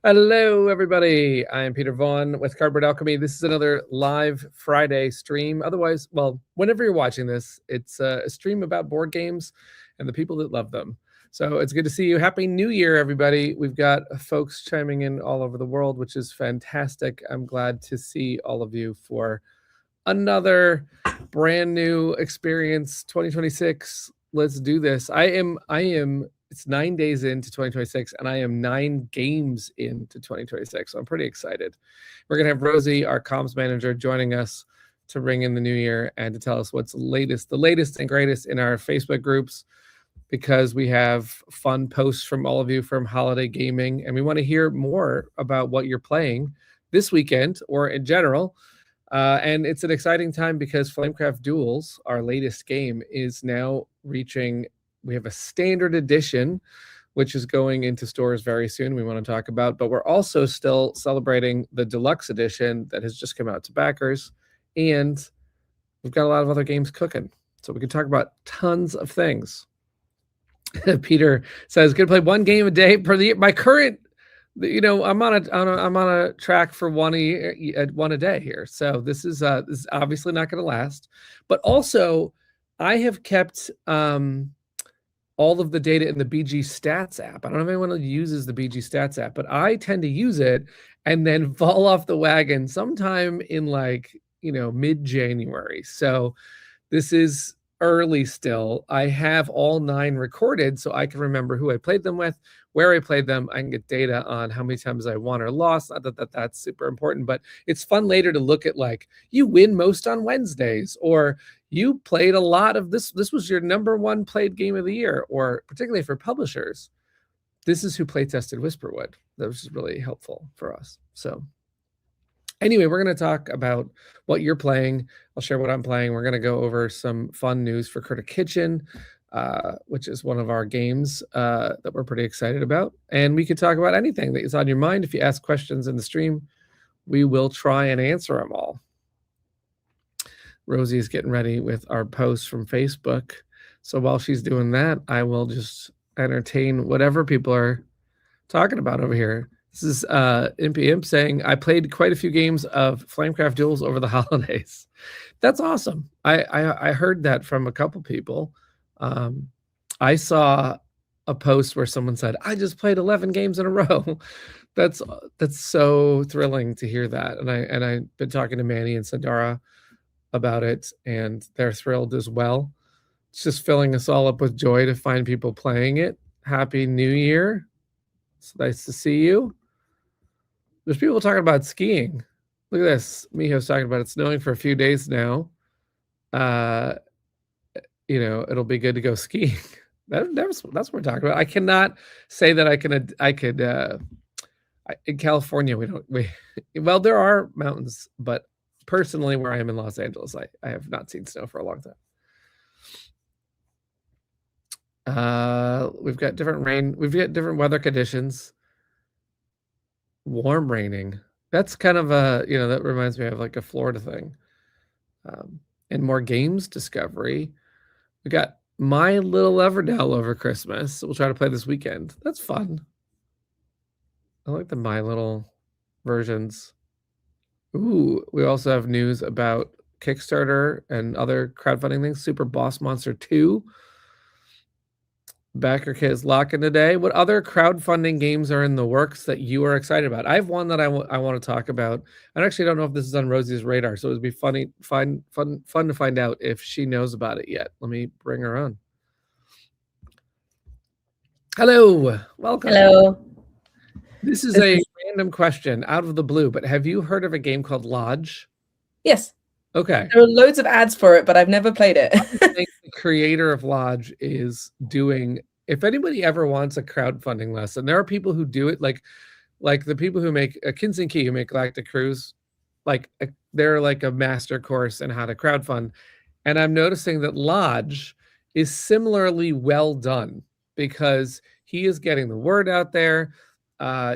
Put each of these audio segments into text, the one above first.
Hello, everybody. I'm Peter Vaughan with Cardboard Alchemy. This is another live Friday stream. Otherwise, well, whenever you're watching this, it's a stream about board games and the people that love them. So it's good to see you. Happy New Year, everybody. We've got folks chiming in all over the world, which is fantastic. I'm glad to see all of you for another brand new experience 2026. Let's do this. It's 9 days into 2026 and I am 9 games into 2026. So I'm pretty excited. We're going to have Rosie, our comms manager, joining us to ring in the new year and to tell us what's the latest and greatest in our Facebook groups, because we have fun posts from all of you from holiday gaming, and we want to hear more about what you're playing this weekend or in general. And it's an exciting time because Flamecraft Duels, our latest game, is now reaching. We have a standard edition, which is going into stores very soon. We want to talk about, but we're also still celebrating the deluxe edition that has just come out to backers, and we've got a lot of other games cooking. So we can talk about tons of things. Peter says, "Gonna play one game a day per the year." My current, I'm on a track for one a day here. So this is obviously not going to last. But also, I have kept all of the data in the BG Stats app. I don't know if anyone uses the BG Stats app, but I tend to use it and then fall off the wagon sometime in mid-January. So this is early still. I have all 9 recorded so I can remember who I played them with, where I played them. I can get data on how many times I won or lost. Not that that's super important, but it's fun later to look at, like, you win most on Wednesdays, or you played a lot of this. This was your number 1 played game of the year, or particularly for publishers, this is who play tested Whisperwood. That was really helpful for us. So anyway, we're going to talk about what you're playing. I'll share what I'm playing. We're going to go over some fun news for Critter Kitchen, which is one of our games that we're pretty excited about. And we could talk about anything that is on your mind. If you ask questions in the stream, we will try and answer them all. Rosie is getting ready with our posts from Facebook. So while she's doing that, I will just entertain whatever people are talking about over here. This is Impy Imp saying, "I played quite a few games of Flamecraft Duels over the holidays." That's awesome. I heard that from a couple people. I saw a post where someone said, "I just played 11 games in a row." That's so thrilling to hear that. And I've been talking to Manny and Sandara about it, and they're thrilled as well. It's just filling us all up with joy to find people playing it. Happy New Year. It's nice to see you. There's people talking about skiing. Look at this. Miho's talking about it snowing for a few days now. It'll be good to go skiing. That's what we're talking about. I cannot say that I could. In California, well, there are mountains, but personally, where I am in Los Angeles, I have not seen snow for a long time. We've got different rain. We've got different weather conditions. Warm raining. That's kind of that reminds me of like a Florida thing. And more games discovery. We got My Little Everdell over Christmas. So we'll try to play this weekend. That's fun. I like the My Little versions. Ooh, we also have news about Kickstarter and other crowdfunding things. Super Boss Monster 2. Backer Kit is locking today. What other crowdfunding games are in the works that you are excited about? I have one that I want to talk about. I actually don't know if this is on Rosie's radar, so it would be fun to find out if she knows about it yet. Let me bring her on. Hello, welcome. Hello. This is a random question out of the blue, but have you heard of a game called Lodge? Yes. Okay. There are loads of ads for it, but I've never played it. I think the creator of Lodge is doing, if anybody ever wants a crowdfunding lesson, there are people who do it, like the people who make Kinson Key, who make Galactic Cruise, they're like a master course in how to crowdfund. And I'm noticing that Lodge is similarly well done because he is getting the word out there.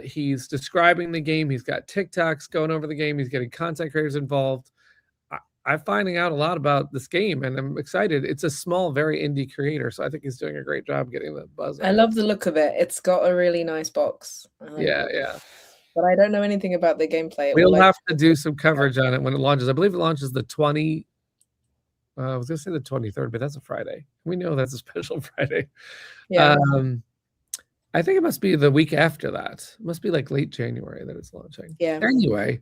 He's describing the game. He's got TikToks going over the game. He's getting content creators involved. I'm finding out a lot about this game, and I'm excited. It's a small, very indie creator, so I think he's doing a great job getting the buzz. I love the look of it. It's got a really nice box. Yeah. but I don't know anything about the gameplay. We'll have to do some coverage on it when it launches. I believe it launches the I was gonna say the 23rd, but that's a Friday. We know that's a special Friday. Yeah. I think it must be the week after that. It must be like late January that it's launching. Yeah. Anyway,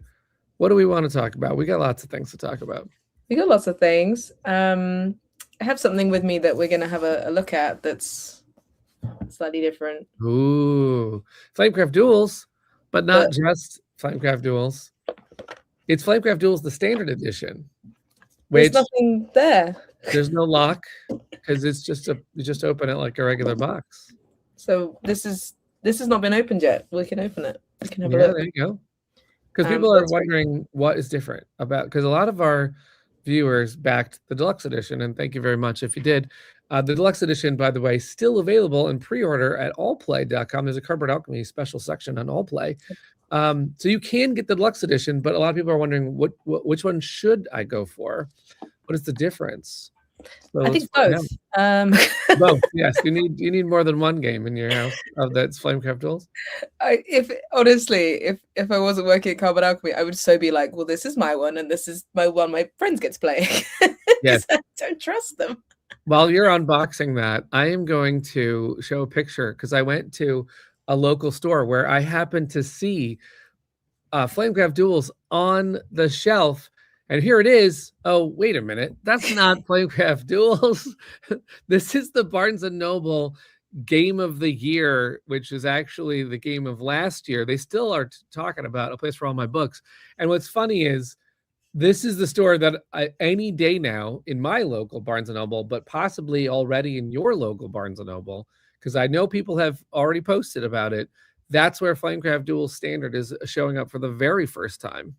what do we want to talk about? We got lots of things to talk about. We got lots of things. I have something with me that we're going to have a look at that's slightly different. Ooh, Flamecraft Duels, but not just Flamecraft Duels. It's Flamecraft Duels, the standard edition. There's nothing there. There's no lock because it's just you just open it like a regular box. So this has not been opened yet. We can open it. We can have a look. There you go. Because people are wondering what is different about, because a lot of our viewers backed the deluxe edition, and thank you very much if you did. The deluxe edition, by the way, still available in pre-order at allplay.com. There's a Cardboard Alchemy special section on Allplay. So you can get the deluxe edition, but a lot of people are wondering which one should I go for? What is the difference? So I think both. Both, yes. You need more than one game in your house that's Flamecraft Duels. If I wasn't working at Cardboard Alchemy, I would so be like, well, this is my one, and this is my one my friends get to play. Yes. I don't trust them. While you're unboxing that, I am going to show a picture because I went to a local store where I happened to see Flamecraft Duels on the shelf. And here it is. Oh, wait a minute. That's not Flamecraft Duels. This is the Barnes & Noble Game of the Year, which is actually the game of last year. They still are talking about A Place for All My Books. And what's funny is this is the store that any day now in my local Barnes & Noble, but possibly already in your local Barnes & Noble, because I know people have already posted about it. That's where Flamecraft Duels Standard is showing up for the very first time.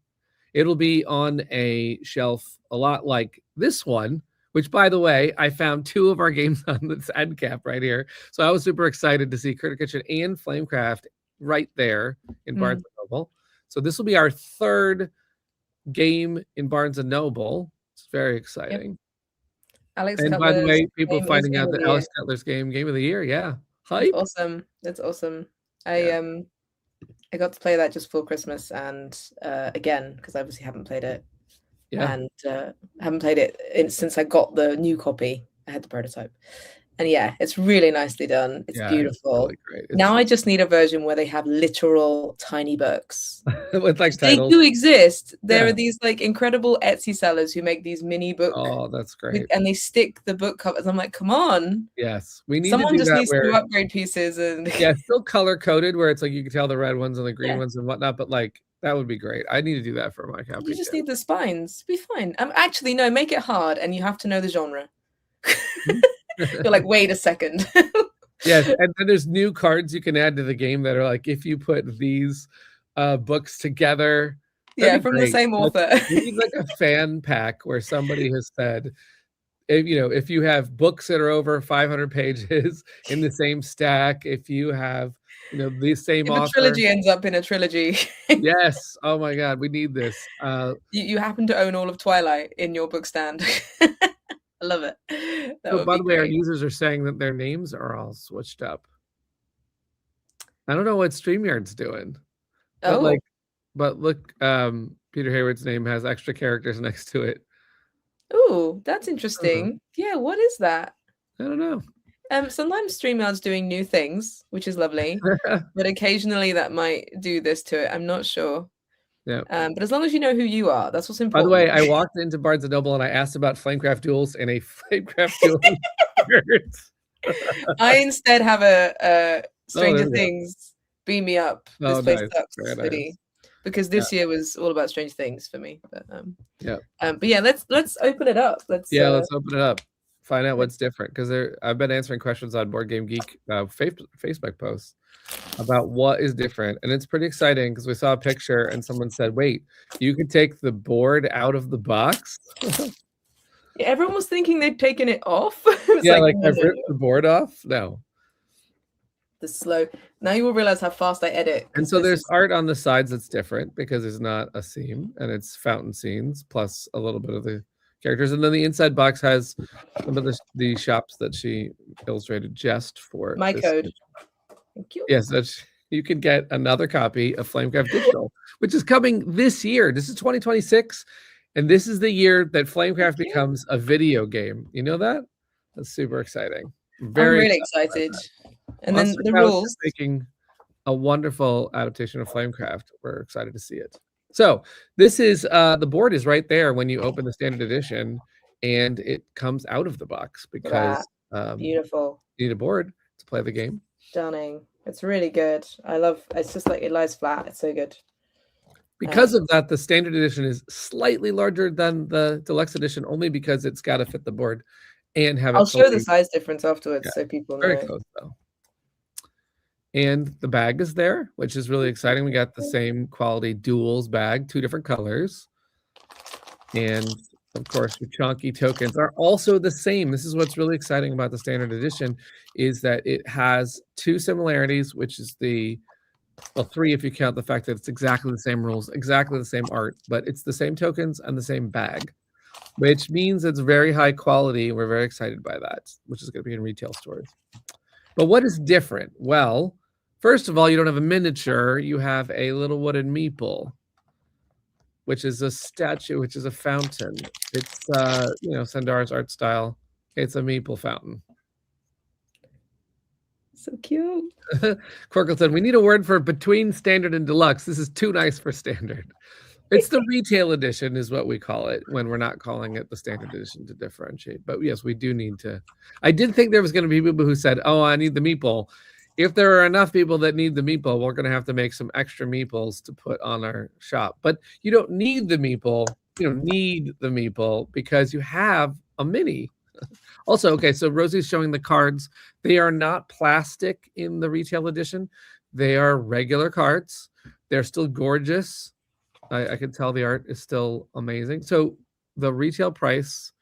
It'll be on a shelf a lot like this one, which, by the way, I found two of our games on this end cap right here. So I was super excited to see Critter Kitchen and Flamecraft right there in Barnes & Noble. So this will be our third game in Barnes & Noble. It's very exciting. Yep. Alex and Cutler's by the way, people finding out that Alex Cutler's game of the year. Yeah. Hype. That's awesome. I got to play that just for Christmas, and again, because I obviously haven't played it. Yeah. And haven't played it since I got the new copy. I had the prototype. And yeah, it's really nicely done. It's beautiful. It's really great. Now I just need a version where they have literal tiny books. With like they titles. do exist. There are these like incredible Etsy sellers who make these mini books. Oh, that's great. And they stick the book covers. I'm like, come on. Yes. We need Someone to do just that needs to upgrade pieces and still color coded where it's like you can tell the red ones and the green ones and whatnot, but like that would be great. I need to do that for my copy. You just need the spines. Be fine. Actually, no, make it hard and you have to know the genre. You're like, wait a second. Yes, and then there's new cards you can add to the game that are like, if you put these books together. From the same author. We need like a fan pack where somebody has said, if you have books that are over 500 pages in the same stack, if you have, the same author. A trilogy ends up in a trilogy. Yes. Oh my God, we need this. You happen to own all of Twilight in your book stand. I love it. So, by the way, our users are saying that their names are all switched up. I don't know what StreamYard's doing. But look, Peter Hayward's name has extra characters next to it. Oh, that's interesting. Yeah, what is that? I don't know. Sometimes StreamYard's doing new things, which is lovely. But occasionally that might do this to it. I'm not sure. Yeah. But as long as you know who you are, that's what's important. By the way, I walked into Barnes & Noble and I asked about Flamecraft Duels and a Flamecraft Duels shirt. I instead have a Stranger Things Beam Me Up. This place sucks hoodie. Because this year was all about Stranger Things for me. But let's open it up. Let's open it up. Find out what's different. Because I've been answering questions on Board Game Geek Facebook posts about what is different, and it's pretty exciting because we saw a picture and someone said, wait, you could take the board out of the box. Everyone was thinking they'd taken it off. I've ripped the board off. No, the slow. Now you will realize how fast I edit. And so there's art on the sides that's different because it's not a seam and it's fountain scenes plus a little bit of the characters, and then the inside box has some of the shops that she illustrated just for my code. Thank you. Yes, that's you can get another copy of Flamecraft Digital, which is coming this year. This is 2026, and this is the year that Flamecraft becomes a video game. You know that? That's super exciting. I'm really excited. And Monster then the rules. Is making a wonderful adaptation of Flamecraft. We're excited to see it. So this is the board is right there when you open the standard edition, and it comes out of the box because beautiful. You need a board to play the game. Stunning. It's really good. I love it's just like it lies flat. It's so good. Because of that, the standard edition is slightly larger than the deluxe edition, only because it's got to fit the board and have it. I'll show the size difference afterwards so people know. Very close though. And the bag is there, which is really exciting. We got the same quality duals bag, 2 different colors. And of course, the chunky tokens are also the same. This is what's really exciting about the standard edition, is that it has 2 similarities, which is well, 3 if you count the fact that it's exactly the same rules, exactly the same art, but it's the same tokens and the same bag, which means it's very high quality. We're very excited by that, which is going to be in retail stores. But what is different? Well, first of all, you don't have a miniature. You have a little wooden meeple, which is a statue, which is a fountain. It's, Sandara's art style. It's a meeple fountain. So cute. Corkle said, we need a word for between standard and deluxe. This is too nice for standard. It's the retail edition is what we call it when we're not calling it the standard edition to differentiate. But yes, we do need to. I did think there was going to be people who said, oh, I need the meeple. If there are enough people that need the meeple, we're going to have to make some extra meeples to put on our shop. But you don't need the meeple. You don't need the meeple because you have a mini. Also, okay, so Rosie's showing the cards. They are not plastic in the retail edition. They are regular cards. They're still gorgeous. I can tell the art is still amazing. So the retail price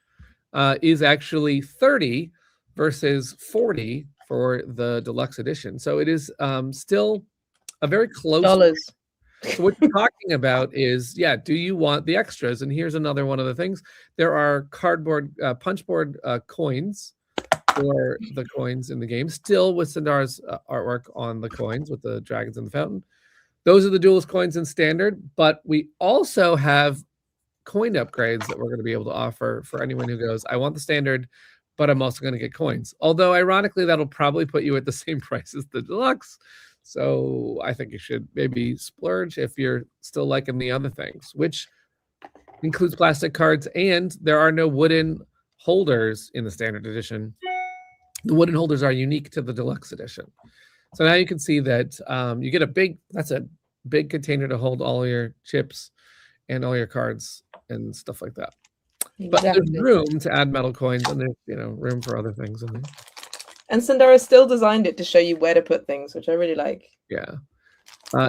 is actually $30 versus $40 for the deluxe edition. So it is still a very close dollars. So what you're talking about is, do you want the extras? And here's another one of the things. There are cardboard, punchboard coins for the coins in the game, still with Sandara's artwork on the coins with the dragons in the fountain. Those are the duelist coins in standard, but we also have coin upgrades that we're going to be able to offer for anyone who goes, I want the standard, but I'm also going to get coins. Although, ironically, that'll probably put you at the same price as the deluxe. So I think you should maybe splurge if you're still liking the other things, which includes plastic cards, and there are no wooden holders in the standard edition. The wooden holders are unique to the deluxe edition. So now you can see that you get that's a big container to hold all your chips and all your cards and stuff like that. Exactly. But there's room to add metal coins, and there's room for other things in there. And Sandara still designed it to show you where to put things, which I really like. Yeah.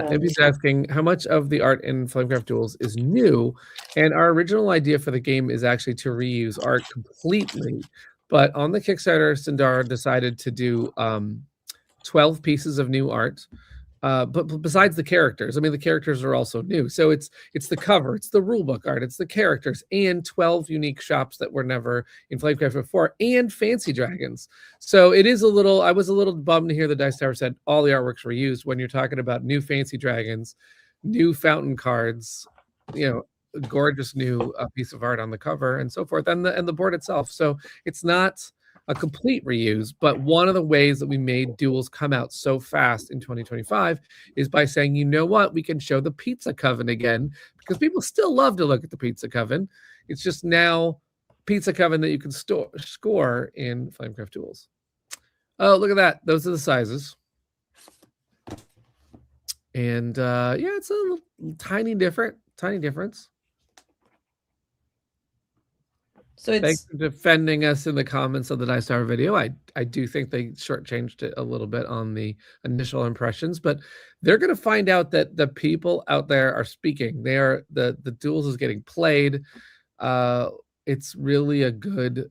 Impy's asking, how much of the art in Flamecraft Duels is new? And our original idea for the game is actually to reuse art completely. But on the Kickstarter, Sandara decided to do 12 pieces of new art. But besides the characters, I mean, the characters are also new. So it's the cover, it's the rulebook art, it's the characters, and 12 unique shops that were never in Flamecraft before, and fancy dragons. So it is I was a little bummed to hear the Dice Tower said all the artworks were used when you're talking about new fancy dragons, new fountain cards, a gorgeous new piece of art on the cover and so forth, and the board itself. So it's not a complete reuse, but one of the ways that we made duels come out so fast in 2025 is by saying, you know what, we can show the pizza coven again, because people still love to look at the pizza coven. It's just now pizza coven that you can score in Flamecraft Duels. Oh, look at that. Those are the sizes. And it's a little, tiny difference. So thanks for defending us in the comments of the Dice Tower video. I do think they shortchanged it a little bit on the initial impressions, but they're going to find out that the people out there are speaking. The duels is getting played. It's really a good,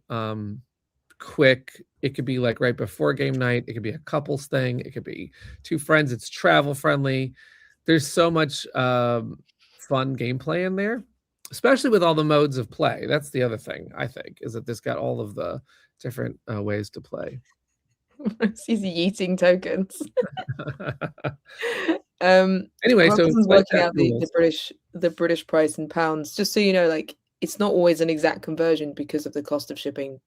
quick. It could be like right before game night. It could be a couples thing. It could be 2 friends. It's travel friendly. There's so much fun gameplay in there, especially with all the modes of play. That's the other thing, I think, is that this got all of the different ways to play. He's yeeting tokens. Anyway, so Robinson's working out the British price in pounds. Just so you know, like it's not always an exact conversion because of the cost of shipping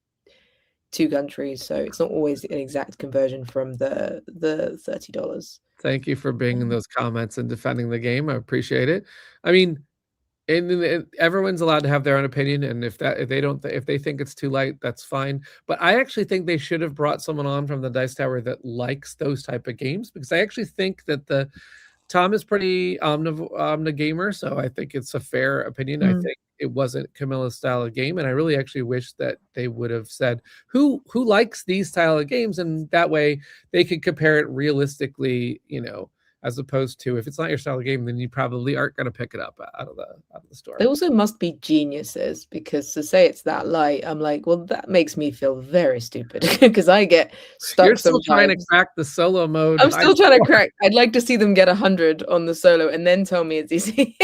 to countries. So it's not always an exact conversion from the $30. Thank you for being in those comments and defending the game. I appreciate it. I mean, and everyone's allowed to have their own opinion, and if they think it's too light, that's fine. But I actually think they should have brought someone on from the Dice Tower that likes those type of games, because I actually think that Tom is pretty omni-gamer, so I think it's a fair opinion. I think it wasn't Camilla's style of game, and I really actually wish that they would have said who likes these style of games, and that way they could compare it realistically, as opposed to, if it's not your style of game, then you probably aren't going to pick it up out of the store. They also must be geniuses, because to say it's that light, I'm like, well, that makes me feel very stupid, because I get stuck. You're still trying to crack the solo mode. I'm still trying to crack. I'd like to see them get 100 on the solo and then tell me it's easy.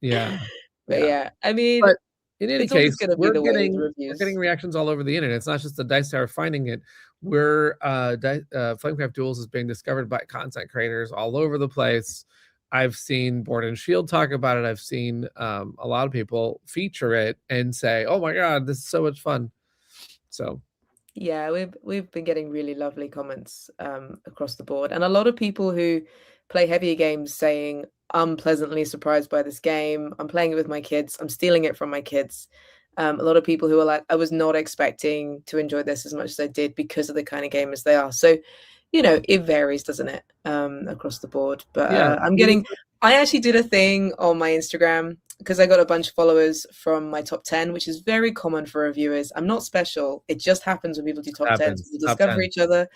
Yeah. But yeah, I mean, but in any case, we're getting reactions all over the internet. It's not just the Dice Tower finding it. Flamecraft Duels is being discovered by content creators all over the place. I've seen Board and Shield talk about it. I've seen a lot of people feature it and say, "Oh my god, this is so much fun." So yeah, we've been getting really lovely comments across the board, and a lot of people who play heavier games saying, I'm pleasantly surprised by this game. I'm playing it with my kids. I'm stealing it from my kids. A lot of people who are like, I was not expecting to enjoy this as much as I did because of the kind of gamers they are. So, it varies, doesn't it? Across the board. But yeah, I actually did a thing on my Instagram, because I got a bunch of followers from my top 10, which is very common for reviewers. I'm not special. It just happens when people do top 10s. People discover each other.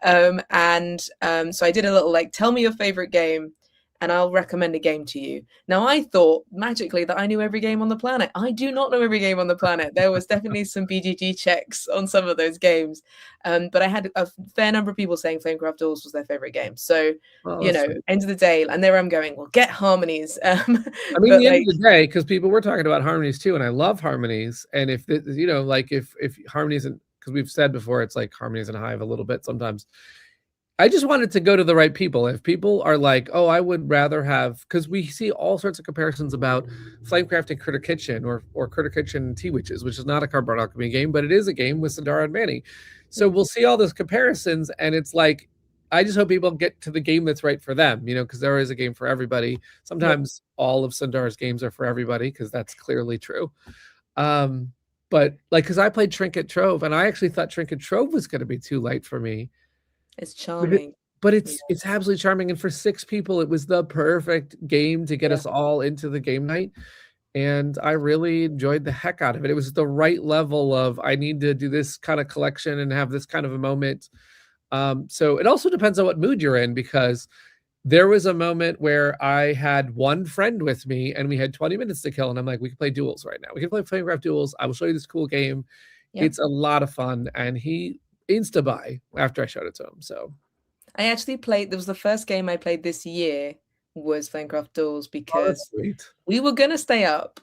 So I did a little tell me your favorite game, and I'll recommend a game to you. Now, I thought magically that I knew every game on the planet. I do not know every game on the planet. There was definitely some BGG checks on some of those games. But I had a fair number of people saying Flamecraft Duels was their favorite game. So, end of the day, and there I'm going, well, get Harmonies. I mean, the end of the day, because people were talking about Harmonies too, and I love Harmonies. And if, if Harmonies, because we've said before, it's like Harmonies and Hive a little bit sometimes. I just wanted to go to the right people. If people are like, oh, I would rather have, because we see all sorts of comparisons about Flamecraft and Critter Kitchen, or Critter Kitchen and Tea Witches, which is not a Cardboard Alchemy game, but it is a game with Sandara and Manny. So we'll see all those comparisons, and it's like, I just hope people get to the game that's right for them, because there is a game for everybody. Sometimes all of Sandara's games are for everybody, because that's clearly true. But because I played Trinket Trove, and I actually thought Trinket Trove was going to be too light for me. It's charming. But it's absolutely charming. And for 6 people, it was the perfect game to get us all into the game night. And I really enjoyed the heck out of it. It was the right level of, I need to do this kind of collection and have this kind of a moment. So it also depends on what mood you're in, because there was a moment where I had one friend with me and we had 20 minutes to kill. And I'm like, we can play duels right now. We can play Flamecraft Duels. I will show you this cool game. Yep. It's a lot of fun. And he insta-buy after I showed it to him. So I actually played, there was the first game I played this year was Flamecraft Duels, because we were going to stay up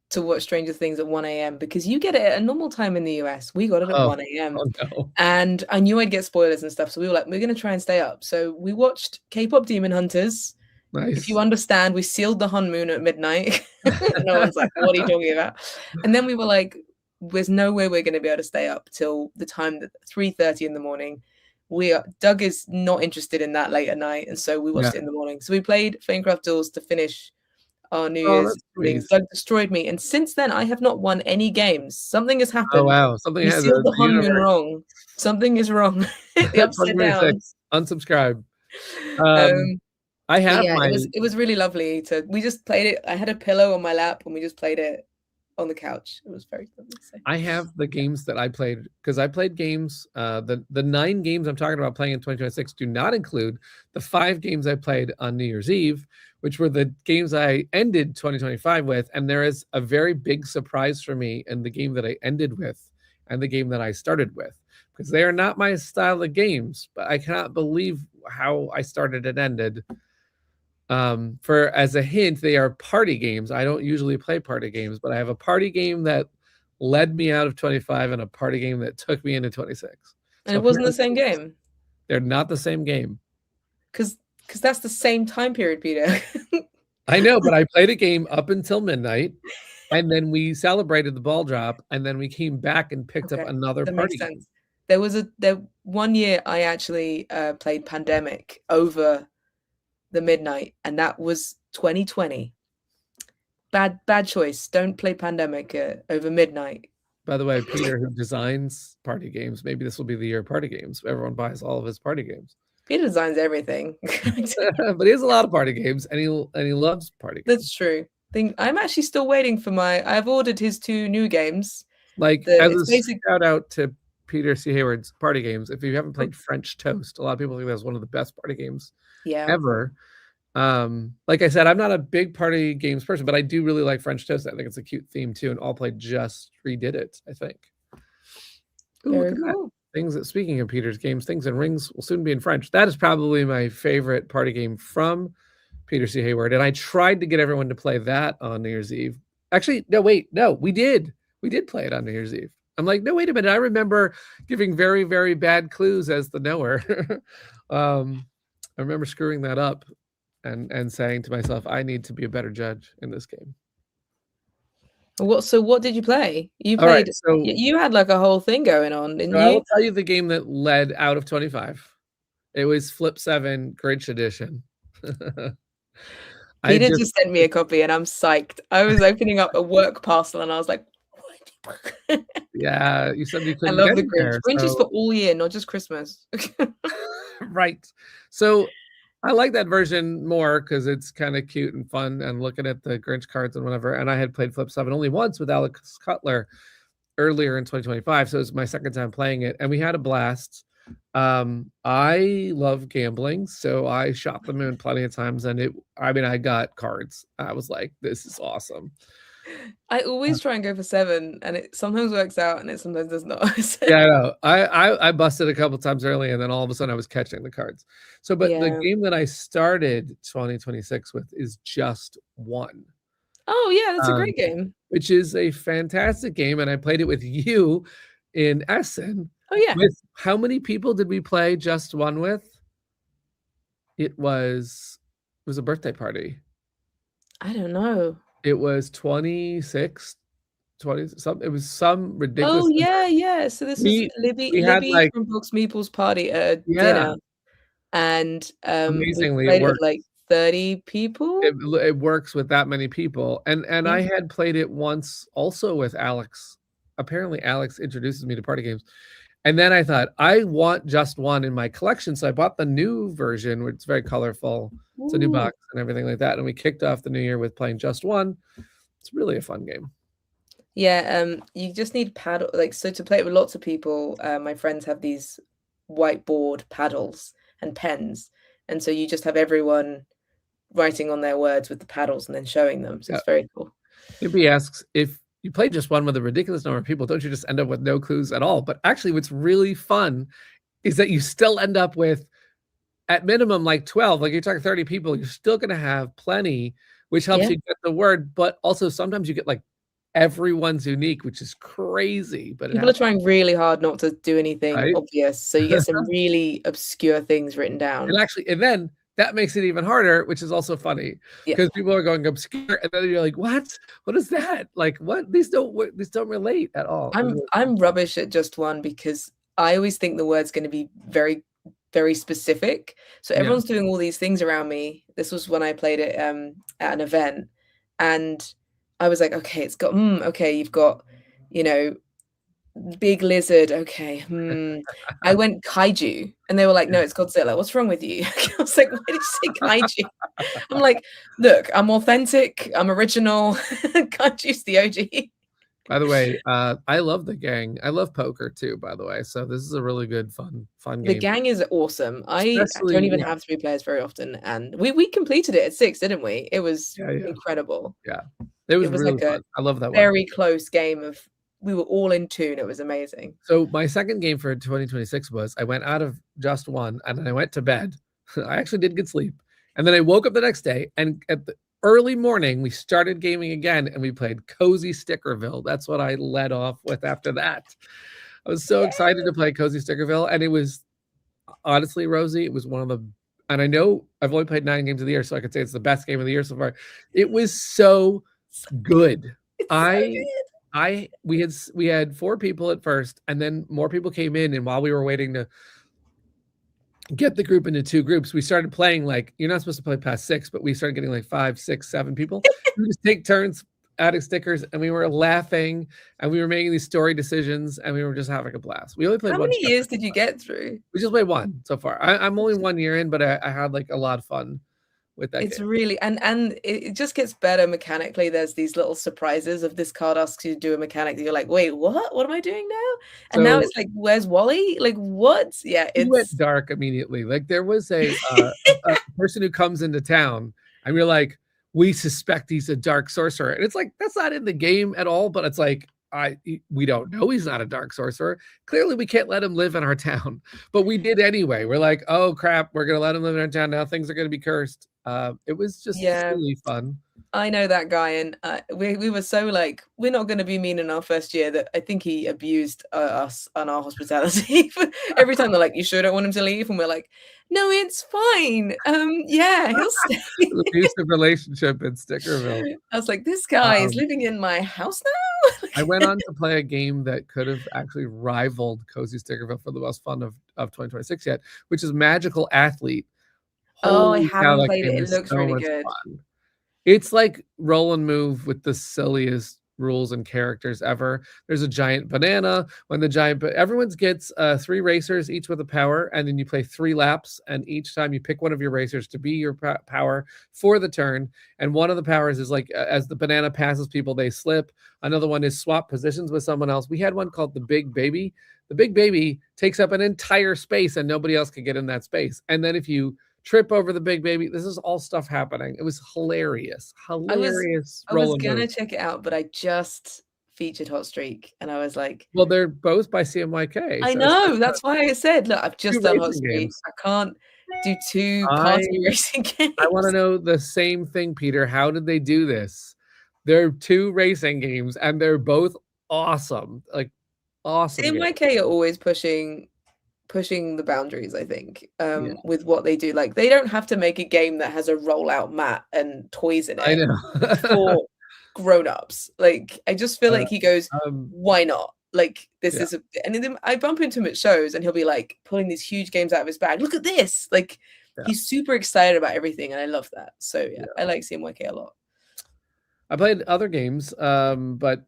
to watch Stranger Things at 1 a.m. because you get it at a normal time in the US. We got it at 1 a.m. Oh, no. And I knew I'd get spoilers and stuff. So we were like, we're going to try and stay up. So we watched K-pop Demon Hunters. Nice. If you understand, we sealed the Hun Moon at midnight. No one's like, what are you talking about? And then we were like, there's no way we're going to be able to stay up till the time that 3:30 in the morning. Doug is not interested in that late at night, and so we watched it in the morning. So we played Flamecraft Duels to finish our New Year's thing. Doug destroyed me, and since then I have not won any games. Something has happened. Oh wow! Something has sealed the Hun Moon wrong. Something is wrong. The upside down. Unsubscribe. I have it was really lovely we just played it. I had a pillow on my lap and we just played it on the couch. It was very fun. I have the games that I played, because I played games. The 9 games I'm talking about playing in 2026 do not include the 5 games I played on New Year's Eve, which were the games I ended 2025 with. And there is a very big surprise for me in the game that I ended with and the game that I started with, because they are not my style of games, but I cannot believe how I started and ended. As a hint, they are party games. I don't usually play party games, but I have a party game that led me out of 25 and a party game that took me into 26. And it wasn't the same game? They're not the same game. Because that's the same time period, Peter. I know, but I played a game up until midnight, and then we celebrated the ball drop, and then we came back and picked up another party game. There was one year I actually played Pandemic over the midnight, and that was 2020. Bad choice. Don't play Pandemic over midnight. By the way, Peter, who designs party games, maybe this will be the year of party games. Everyone buys all of his party games. Peter designs everything. But he has a lot of party games, and he loves party games. That's true. I'm actually still waiting for I've ordered his 2 new games. Like, as a shout out to Peter C. Hayward's party games, if you haven't played French Toast, a lot of people think that's one of the best party games ever. Like I said, I'm not a big party games person, but I do really like French Toast. I think it's a cute theme too, and All Play just redid it, I think. Ooh, very cool. Speaking of Peter's games, Things and Rings will soon be in French. That is probably my favorite party game from Peter C. Hayward, and I tried to get everyone to play that on New Year's Eve. Actually, no, we did play it on New Year's Eve. I'm like, no, wait a minute. I remember giving very, very bad clues as the knower. I remember screwing that up and saying to myself, I need to be a better judge in this game. So what did you play? You played. Right, so you had like a whole thing going on, didn't you? I will tell you the game that led out of 25. It was Flip 7 Grinch Edition. Peter just sent me a copy, and I'm psyched. I was opening up a work parcel, and I was like, yeah, you said you couldn't. I love the Grinch. Grinch is for all year, not just Christmas. Right. So I like that version more because it's kind of cute and fun, and looking at the Grinch cards and whatever. And I had played Flip 7 only once with Alex Cutler earlier in 2025, so it was my second time playing it, and we had a blast. I love gambling, so I shot the moon plenty of times, and I got cards. I was like, this is awesome. I always try and go for 7, and it sometimes works out, and it sometimes does not. Yeah, I know. I busted a couple times early, and then all of a sudden I was catching the cards. So, but the game that I started 2026 with is Just One. Oh yeah, that's a great game. Which is a fantastic game, and I played it with you in Essen. Oh yeah. With how many people did we play Just One with? It was a birthday party. I don't know. It was 26, 20 something. It was some ridiculous. Oh yeah. So this was Libby from Box Meeple's party at a dinner, and amazingly, we played it with like 30 people. It works with that many people, and I had played it once also with Alex. Apparently, Alex introduces me to party games. And then I thought, I want Just One in my collection. So I bought the new version, which is very colorful. It's a new box and everything like that. And we kicked off the new year with playing Just One. It's really a fun game. Yeah, you just need paddle. So to play it with lots of people, my friends have these whiteboard paddles and pens. And so you just have everyone writing on their words with the paddles and then showing them. So it's very cool. Libby asks, if you play Just One with a ridiculous number of people, don't you just end up with no clues at all? But actually, what's really fun is that you still end up with, at minimum, like 12. Like you're talking 30 people, you're still going to have plenty, which helps you get the word. But also sometimes you get like everyone's unique, which is crazy. But people are trying really hard not to do anything obvious. So you get some really obscure things written down. And then that makes it even harder, which is also funny because people are going obscure, and then you're like, "What? What is that? Like, what? These don't relate at all." I'm rubbish at Just One because I always think the word's going to be very, very specific. So everyone's doing all these things around me. This was when I played it at an event, and I was like, "Okay, it's got okay, you've got, big lizard. Okay. I went kaiju, and they were like, no, it's Godzilla. What's wrong with you?" I was like, why did you say kaiju? I'm like, look, I'm authentic. I'm original. Kaiju's the OG. By the way, I love the gang. I love poker too, by the way. So this is a really good, fun game. The gang is awesome. I don't even have 3 players very often. And we completed it at 6, didn't we? It was incredible. Yeah. It was really like fun. I love that very close game of, we were all in tune. It was amazing. So my second game for 2026 was, I went out of Just One and then I went to bed. I actually did get sleep. And then I woke up the next day, and at the early morning, we started gaming again, and we played Cozy Stickerville. That's what I led off with after that. I was so excited to play Cozy Stickerville, and it was honestly, Rosie, it was one of the, and I know I've only played 9 games of the year, so I could say it's the best game of the year so far. It was so good. We had 4 people at first, and then more people came in, and while we were waiting to get the group into 2 groups, we started playing, like, you're not supposed to play past 6, but we started getting like 5, 6, 7 people. We just take turns adding stickers, and we were laughing, and we were making these story decisions, and we were just having a blast. We only played How many years did you get through? We just played 1 so far. I'm only 1 year in, but I had like a lot of fun with that. It's game. Really, and it just gets better mechanically. There's these little surprises of this card asks you to do a mechanic that you're like, wait, what am I doing now? And now it's like, where's Wally? Like, what? Yeah, it went dark immediately. Like, there was a person who comes into town, and we're like, we suspect he's a dark sorcerer, and it's like, that's not in the game at all, but it's like, we don't know he's not a dark sorcerer. Clearly we can't let him live in our town, but we did anyway. We're like, oh crap, we're gonna let him live in our town now. Things are gonna be cursed. It was just really fun. I know that guy, and we were so like, we're not going to be mean in our first year, that I think he abused us on our hospitality. Every time they're like, you sure don't want him to leave? And we're like, no, it's fine. Yeah, he'll stay. Abusive relationship in Stickerville. I was like, this guy is living in my house now. I went on to play a game that could have actually rivaled Cozy Stickerville for the most fun of 2026 yet, which is Magical Athlete. Holy I haven't played it. It looks really good. Fun. It's like roll and move with the silliest rules and characters ever. There's a giant banana. When the giant, everyone gets 3 racers, each with a power, and then you play 3 laps, and each time you pick one of your racers to be your power for the turn. And one of the powers is like, as the banana passes people, they slip. Another one is swap positions with someone else. We had one called the Big Baby. The Big Baby takes up an entire space, and nobody else can get in that space. And then if you trip over the Big Baby, this is all stuff happening. It was hilarious. I was gonna check it out, but I just featured Hot Streak, and I was like, well, they're both by CMYK. I know, that's why I said, look, I've just done Hot Streak. I can't do 2 party racing games. I want to know the same thing, Peter. How did they do this? They're 2 racing games, and they're both awesome. Like, awesome. CMYK are always pushing the boundaries, I think, with what they do. Like, they don't have to make a game that has a rollout mat and toys in it. I know. For grown-ups. Like, I just feel like he goes, why not? Like, this is and then I bump into him at shows, and he'll be like pulling these huge games out of his bag. Look at this. Like, he's super excited about everything, and I love that. So I like CMYK a lot. I played other games, but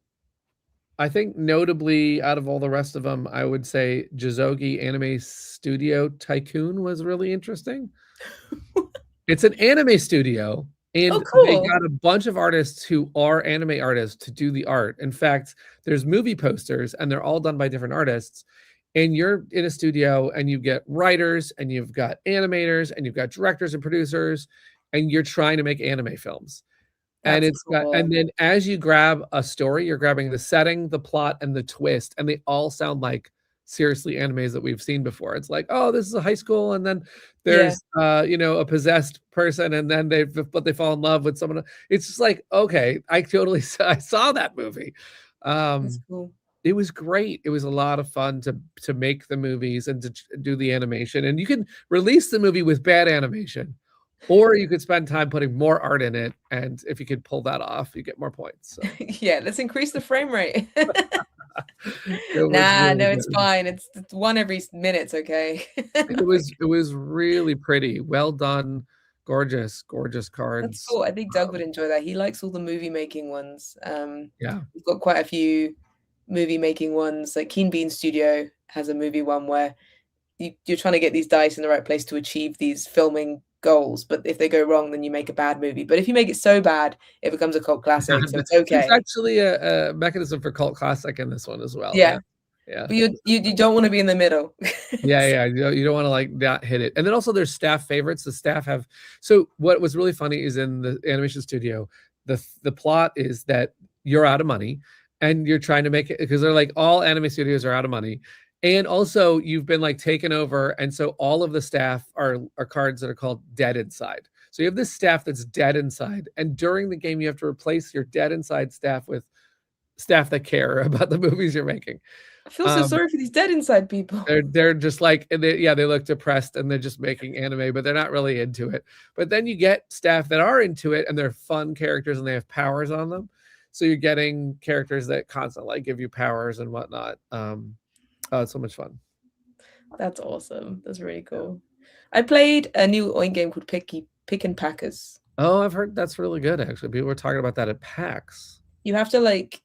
I think notably out of all the rest of them, I would say Jizogi Anime Studio Tycoon was really interesting. It's an anime studio, and they got a bunch of artists who are anime artists to do the art. In fact, there's movie posters, and they're all done by different artists. And you're in a studio, and you get writers, and you've got animators, and you've got directors and producers, and you're trying to make anime films. And it's got, and then as you grab a story, you're grabbing the setting, the plot, and the twist, and they all sound like seriously animes that we've seen before. It's like, oh, this is a high school, and then there's a possessed person, and then they fall in love with someone. It's just like, okay, I saw that movie. That's cool. It was great. It was a lot of fun to make the movies and to do the animation, and you can release the movie with bad animation. Or you could spend time putting more art in it, and if you could pull that off, you get more points. So. Yeah, let's increase the frame rate. It's fine. It's 1 every minute's okay. It was really pretty, well done, gorgeous cards. That's cool. I think Doug would enjoy that. He likes all the movie making ones. We've got quite a few movie making ones. Like Keen Bean Studio has a movie one where you're trying to get these dice in the right place to achieve these filming goals, but if they go wrong, then you make a bad movie. But if you make it so bad, it becomes a cult classic, so it's okay. It's actually a mechanism for cult classic in this one as well. Yeah. But you don't want to be in the middle. You don't want to like not hit it. And then also there's staff favorites. The staff have, so what was really funny is in the animation studio, the plot is that you're out of money and you're trying to make it, because they're like, all anime studios are out of money. And also you've been like taken over. And so all of the staff are cards that are called dead inside. So you have this staff that's dead inside. And during the game, you have to replace your dead inside staff with staff that care about the movies you're making. I feel so sorry for these dead inside people. They're just like, they look depressed and they're just making anime, but they're not really into it. But then you get staff that are into it and they're fun characters and they have powers on them. So you're getting characters that constantly give you powers and whatnot. Oh, it's so much fun. That's awesome. That's really cool. I played a new Oink game called Pick and Packers. Oh, I've heard that's really good, actually. People were talking about that at PAX. You have to, like,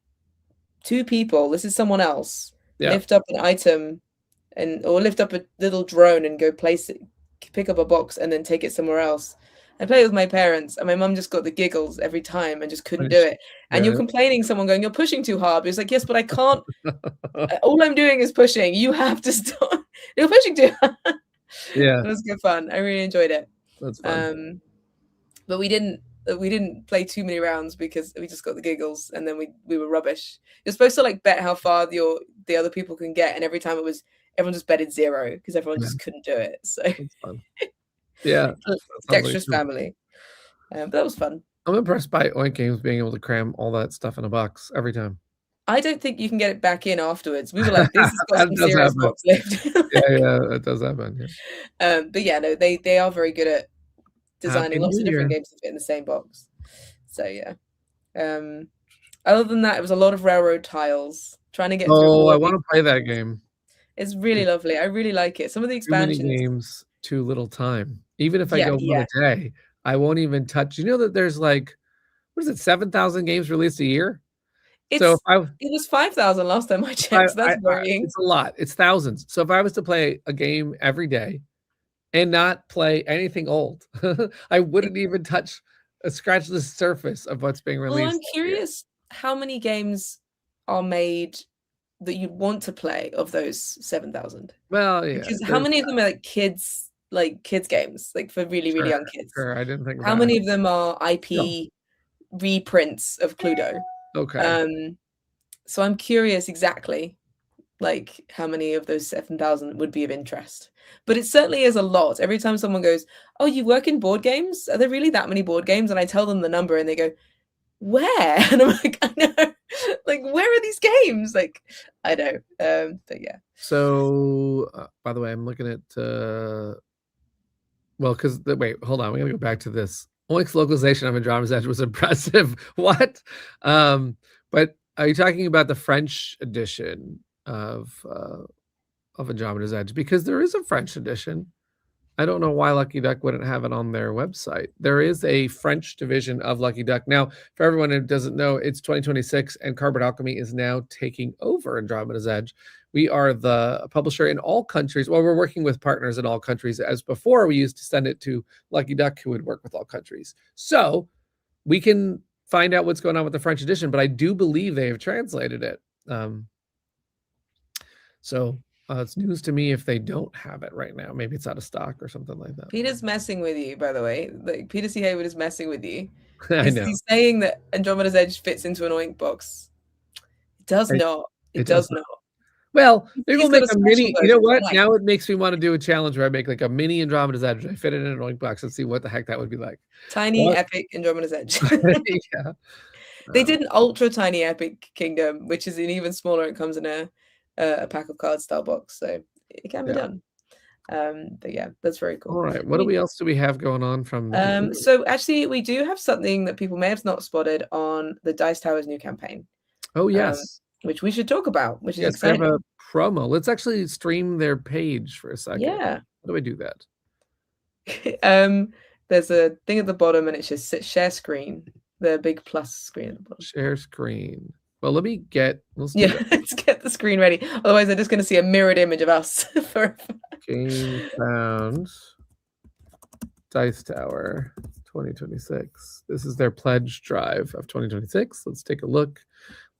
2 people, this is someone else, lift up an item or lift up a little drone and go place it, pick up a box and then take it somewhere else. I played with my parents and my mum just got the giggles every time and just couldn't do it. And you're complaining, someone going, "You're pushing too hard." But it's like, yes, but I can't. All I'm doing is pushing. You have to stop. You're pushing too hard. Yeah. It was good fun. I really enjoyed it. That's fun. But we didn't play too many rounds because we just got the giggles and then we were rubbish. You're supposed to, like, bet how far the other people can get, and every time everyone just betted 0 because everyone just couldn't do it. So that's fun. Yeah, Dexter's family. But that was fun. I'm impressed by Oink Games being able to cram all that stuff in a box every time. I don't think you can get it back in afterwards. We were like, this has got some serious box lift. yeah, that does happen. Yeah. But yeah, no, they are very good at designing lots of different games to fit in the same box. So yeah. Other than that, it was a lot of railroad tiles. Trying to get through. Oh, I want to play that game. It's really lovely. I really like it. Some of the expansions. Too many games, too little time. Even if I go one a day, I won't even touch. You know that there's, like, what is it, 7,000 games released a year? It was 5,000 last time I checked. That's worrying. It's a lot. It's thousands. So if I was to play a game every day and not play anything old, I wouldn't even scratch the surface of what's being released. Well, I'm curious how many games are made that you'd want to play of those 7,000. Well, yeah. Because how many of them are kids games, like for really, really young kids? Sure, I didn't think. How many of them are IP reprints of Cluedo? Okay. So I'm curious exactly, like, how many of those 7,000 would be of interest. But it certainly is a lot. Every time someone goes, "Oh, you work in board games? Are there really that many board games?" And I tell them the number and they go, "Where?" And I'm like, "I know." Like, where are these games? Like, I know. But yeah. So, by the way, I'm looking at wait, hold on. We gotta go back to this. Oink's localization of Andromeda's Edge was impressive. What? But are you talking about the French edition of Andromeda's Edge? Because there is a French edition. I don't know why Lucky Duck wouldn't have it on their website. There is a French division of Lucky Duck. Now, for everyone who doesn't know, it's 2026 and Cardboard Alchemy is now taking over Andromeda's Edge. We are the publisher in all countries. Well, we're working with partners in all countries. As before, we used to send it to Lucky Duck, who would work with all countries. So we can find out what's going on with the French edition, but I do believe they have translated it. It's news to me if they don't have it right now. Maybe it's out of stock or something like that. Peter's messing with you, by the way. Like, Peter C. Hayward is messing with you. I know. He's saying that Andromeda's Edge fits into an Oink box. It does not. It does not. Well, maybe we'll make a mini. You know what? Now it makes me want to do a challenge where I make like a mini Andromeda's Edge. I fit it in an Oink box and see what the heck that would be like. Tiny, epic Andromeda's Edge. Yeah. They did an ultra tiny epic kingdom, which is an even smaller. It comes in a pack of cards style box, so it can be done. But yeah, that's very cool. All right, what else do we have going on from so actually we do have something that people may have not spotted on the Dice Towers new campaign. Oh yes, which we should talk about, which is exciting. Have a promo. Let's actually stream their page for a second. Yeah, how do I do that? There's a thing at the bottom and it just says share screen, the big plus screen at the bottom. Share screen. Well, let's get the screen ready. Otherwise, they're just going to see a mirrored image of us forever. Game found. Dice Tower 2026. This is their pledge drive of 2026. Let's take a look.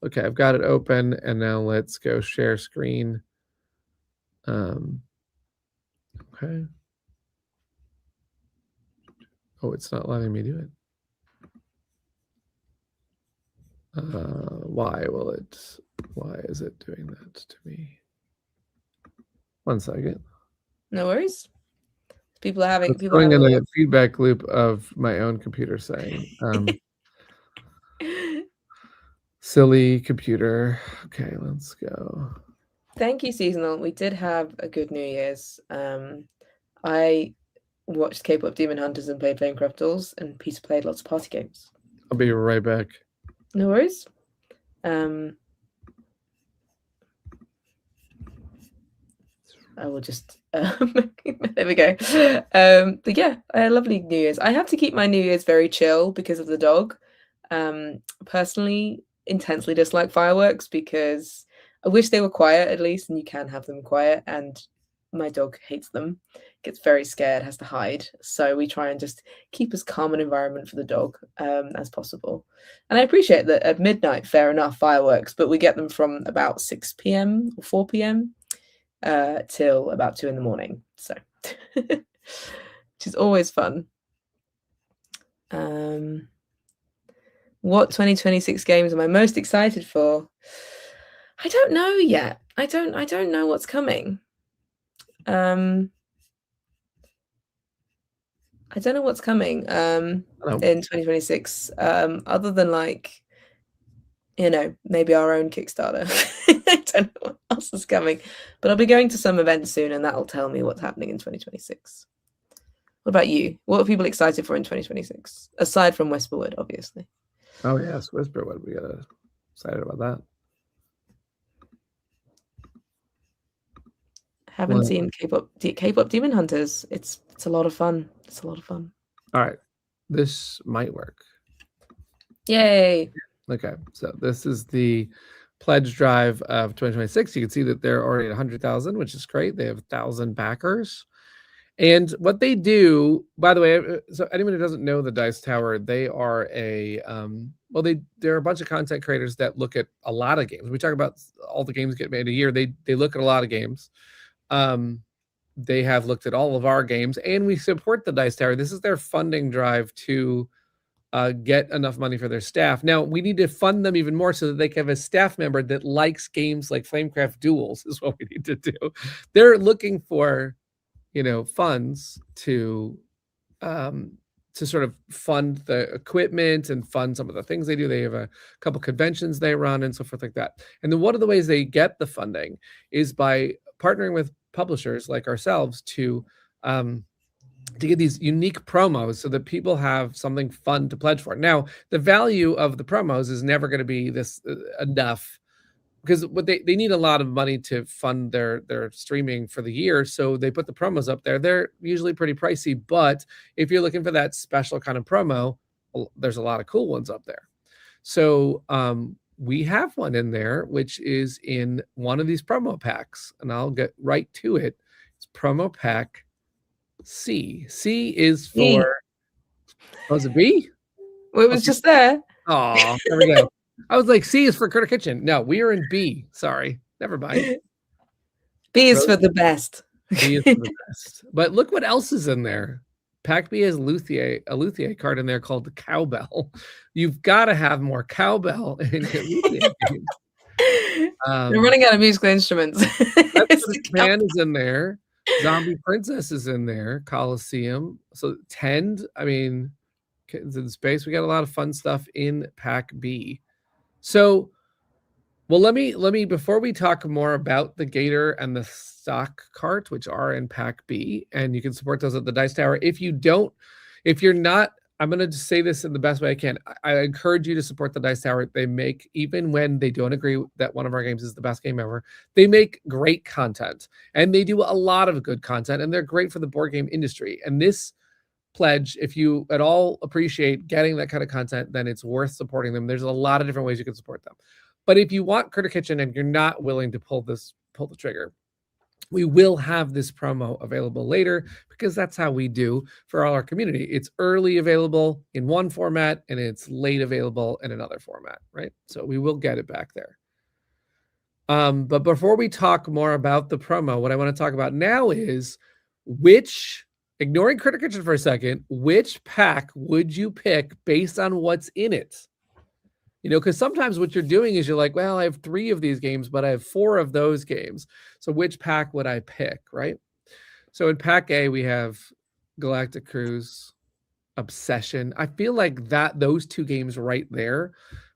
Okay, I've got it open, and now let's go share screen. Okay. Oh, it's not letting me do it. Why is it doing that to me? 1 second. No worries. People are having going in a feedback loop of my own computer saying silly computer. Okay, let's go. Thank you, Seasonal. We did have a good New Year's. I watched K-pop Demon Hunters and played Flamecraft Dolls, and Peter played lots of party games. I'll be right back. No worries. I will just there we go. But yeah, a lovely New Year's. I have to keep my New Year's very chill because of the dog. Personally, intensely dislike fireworks because I wish they were quiet at least, and you can have them quiet, and my dog hates them, gets very scared, has to hide. So we try and just keep as calm an environment for the dog as possible. And I appreciate that at midnight, fair enough, fireworks, but we get them from about 6 p.m. or 4 p.m. Till about 2 a.m. So which is always fun. What 2026 games am I most excited for? I don't know yet. I don't know what's coming. I don't know what's coming in 2026 other than like, you know, maybe our own Kickstarter. I don't know what else is coming, but I'll be going to some events soon and that'll tell me what's happening in 2026. What about you? What are people excited for in 2026? Aside from Whisperwood, obviously. Oh yes, Whisperwood. We got excited about that. Haven't seen K-pop Demon Hunters. It's a lot of fun. It's a lot of fun. All right, this might work. Yay! Okay, so this is the pledge drive of 2026. You can see that they're already at 100,000, which is great. They have 1,000 backers. And what they do, by the way, so anyone who doesn't know the Dice Tower, they are a they're a bunch of content creators that look at a lot of games. We talk about all the games get made a year. They look at a lot of games. They have looked at all of our games, and we support the Dice Tower. This is their funding drive to get enough money for their staff. Now we need to fund them even more so that they can have a staff member that likes games like Flamecraft Duels. Is what we need to do. They're looking for, you know, funds to sort of fund the equipment and fund some of the things they do. They have a couple conventions they run and so forth like that. And then one of the ways they get the funding is by partnering with publishers like ourselves to get these unique promos so that people have something fun to pledge for. Now, the value of the promos is never going to be this enough, because what they need a lot of money to fund their streaming for the year. So they put the promos up there. They're usually pretty pricey, but if you're looking for that special kind of promo, there's a lot of cool ones up there. So we have one in there, which is in one of these promo packs, and I'll get right to it. It's promo pack C. C is for, was it B? Well, it was just there. Oh, there we go. I was like, C is for Critter Kitchen. No, we are in B. Sorry. Never mind. B is for the best. B is for the best. But look what else is in there. Pack B has a luthier card in there called the Cowbell. You've got to have more cowbell in your luthier games. They're running out of musical instruments. Japan is in there. Zombie Princess is in there. Coliseum. So Tend, I mean, Kittens in Space. We got a lot of fun stuff in Pack B. So, well, let me before we talk more about the Gator and the stock cart, which are in Pack B, and you can support those at the Dice Tower. If you're not, I'm going to say this in the best way I can. I encourage you to support the Dice Tower. They make, even when they don't agree that one of our games is the best game ever, they make great content, and they do a lot of good content, and they're great for the board game industry. And this pledge, if you at all appreciate getting that kind of content, then it's worth supporting them. There's a lot of different ways you can support them. But if you want Critter Kitchen and you're not willing to pull the trigger, we will have this promo available later, because that's how we do for all our community. It's early available in one format and it's late available in another format, right? So we will get it back there. But before we talk more about the promo, what I want to talk about now is ignoring Critter Kitchen for a second, which pack would you pick based on what's in it? You know, because sometimes what you're doing is you're like, well, I have 3 of these games, but I have 4 of those games. So which pack would I pick, right? So in Pack A, we have Galactic Cruise, Obsession. I feel like those 2 games right there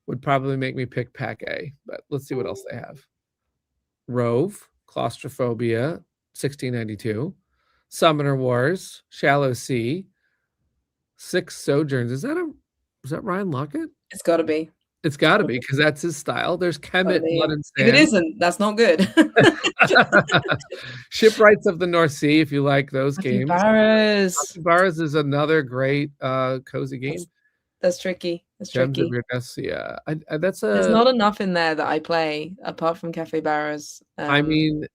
would probably make me pick Pack A, but let's see what else they have. Rove, Claustrophobia, 1692, Summoner Wars, Shallow Sea, Six Sojourns. Is that Ryan Lockett? It's got to be. It's got to be, because that's his style. There's Kemet, Blood and Sand. If it isn't, that's not good. Shipwrights of the North Sea, if you like those games. Capybaras is another great cozy game. That's tricky. That's Gems tricky. of Weirdness, yeah. There's not enough in there that I play apart from Capybaras. I mean,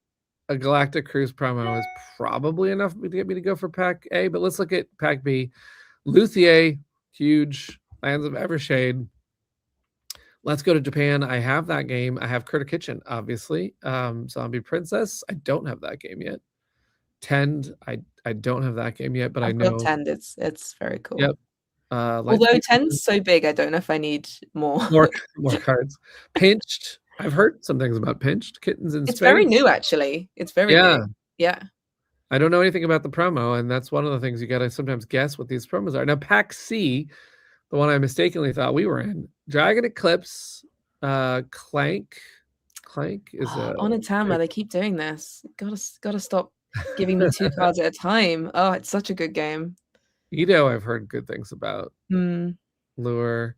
a Galactic Cruise promo is probably enough to get me to go for Pack A, but let's look at Pack B. Luthier, huge. Lands of Evershade. Let's go to Japan. I have that game. I have Critter Kitchen, obviously. Zombie Princess. I don't have that game yet. Tend. I don't have that game yet, but I know Tend. It's very cool. Yep. Although Tend's so big, I don't know if I need more cards. Pinched. I've heard some things about Pinched. Kittens in Space. It's very new, actually. It's very new. Yeah. I don't know anything about the promo, and that's one of the things you got to sometimes guess what these promos are. Now, Pack C, the one I mistakenly thought we were in, Dragon Eclipse, Clank. Clank is on a Tama. They keep doing this. Gotta stop giving me 2 cards at a time. Oh, it's such a good game. Edo, I've heard good things about. Lure,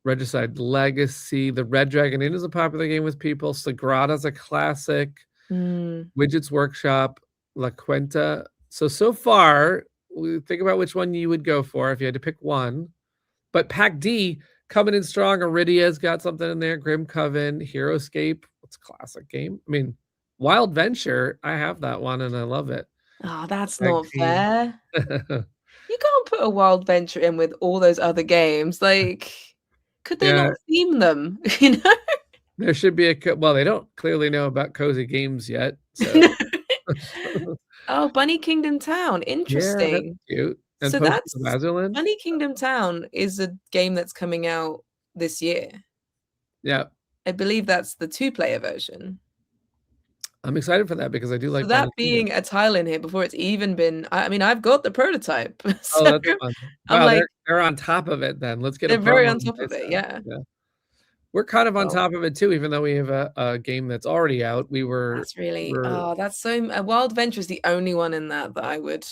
Regicide Legacy, the Red Dragon Inn is a popular game with people. Sagrada's a classic. Widgets Workshop, La Cuenta. So far, think about which one you would go for if you had to pick one. But Pack D, coming in strong. Iridia's got something in there. Grim Coven, Heroescape. It's a classic game. I mean, Wild Venture, I have that one and I love it. Oh, that's Pack not D. Fair. You can't put a Wild Venture in with all those other games. Like, could they not theme them? You know? There should be well, they don't clearly know about cozy games yet. So. Oh, Bunny Kingdom Town. Interesting. Yeah, that's cute. And so that's Bunny Kingdom Town is a game that's coming out this year. Yeah. I believe that's the 2-player version. I'm excited for that because I do like that being a tile in here before it's even been. I mean, I've got the prototype. So that's fun. Wow, like, they're on top of it. Then let's get. They're very on top of it. Yeah. We're kind of on top of it too, even though we have a game that's already out. That's really. That's so. Wild Venture is the only one in that I would.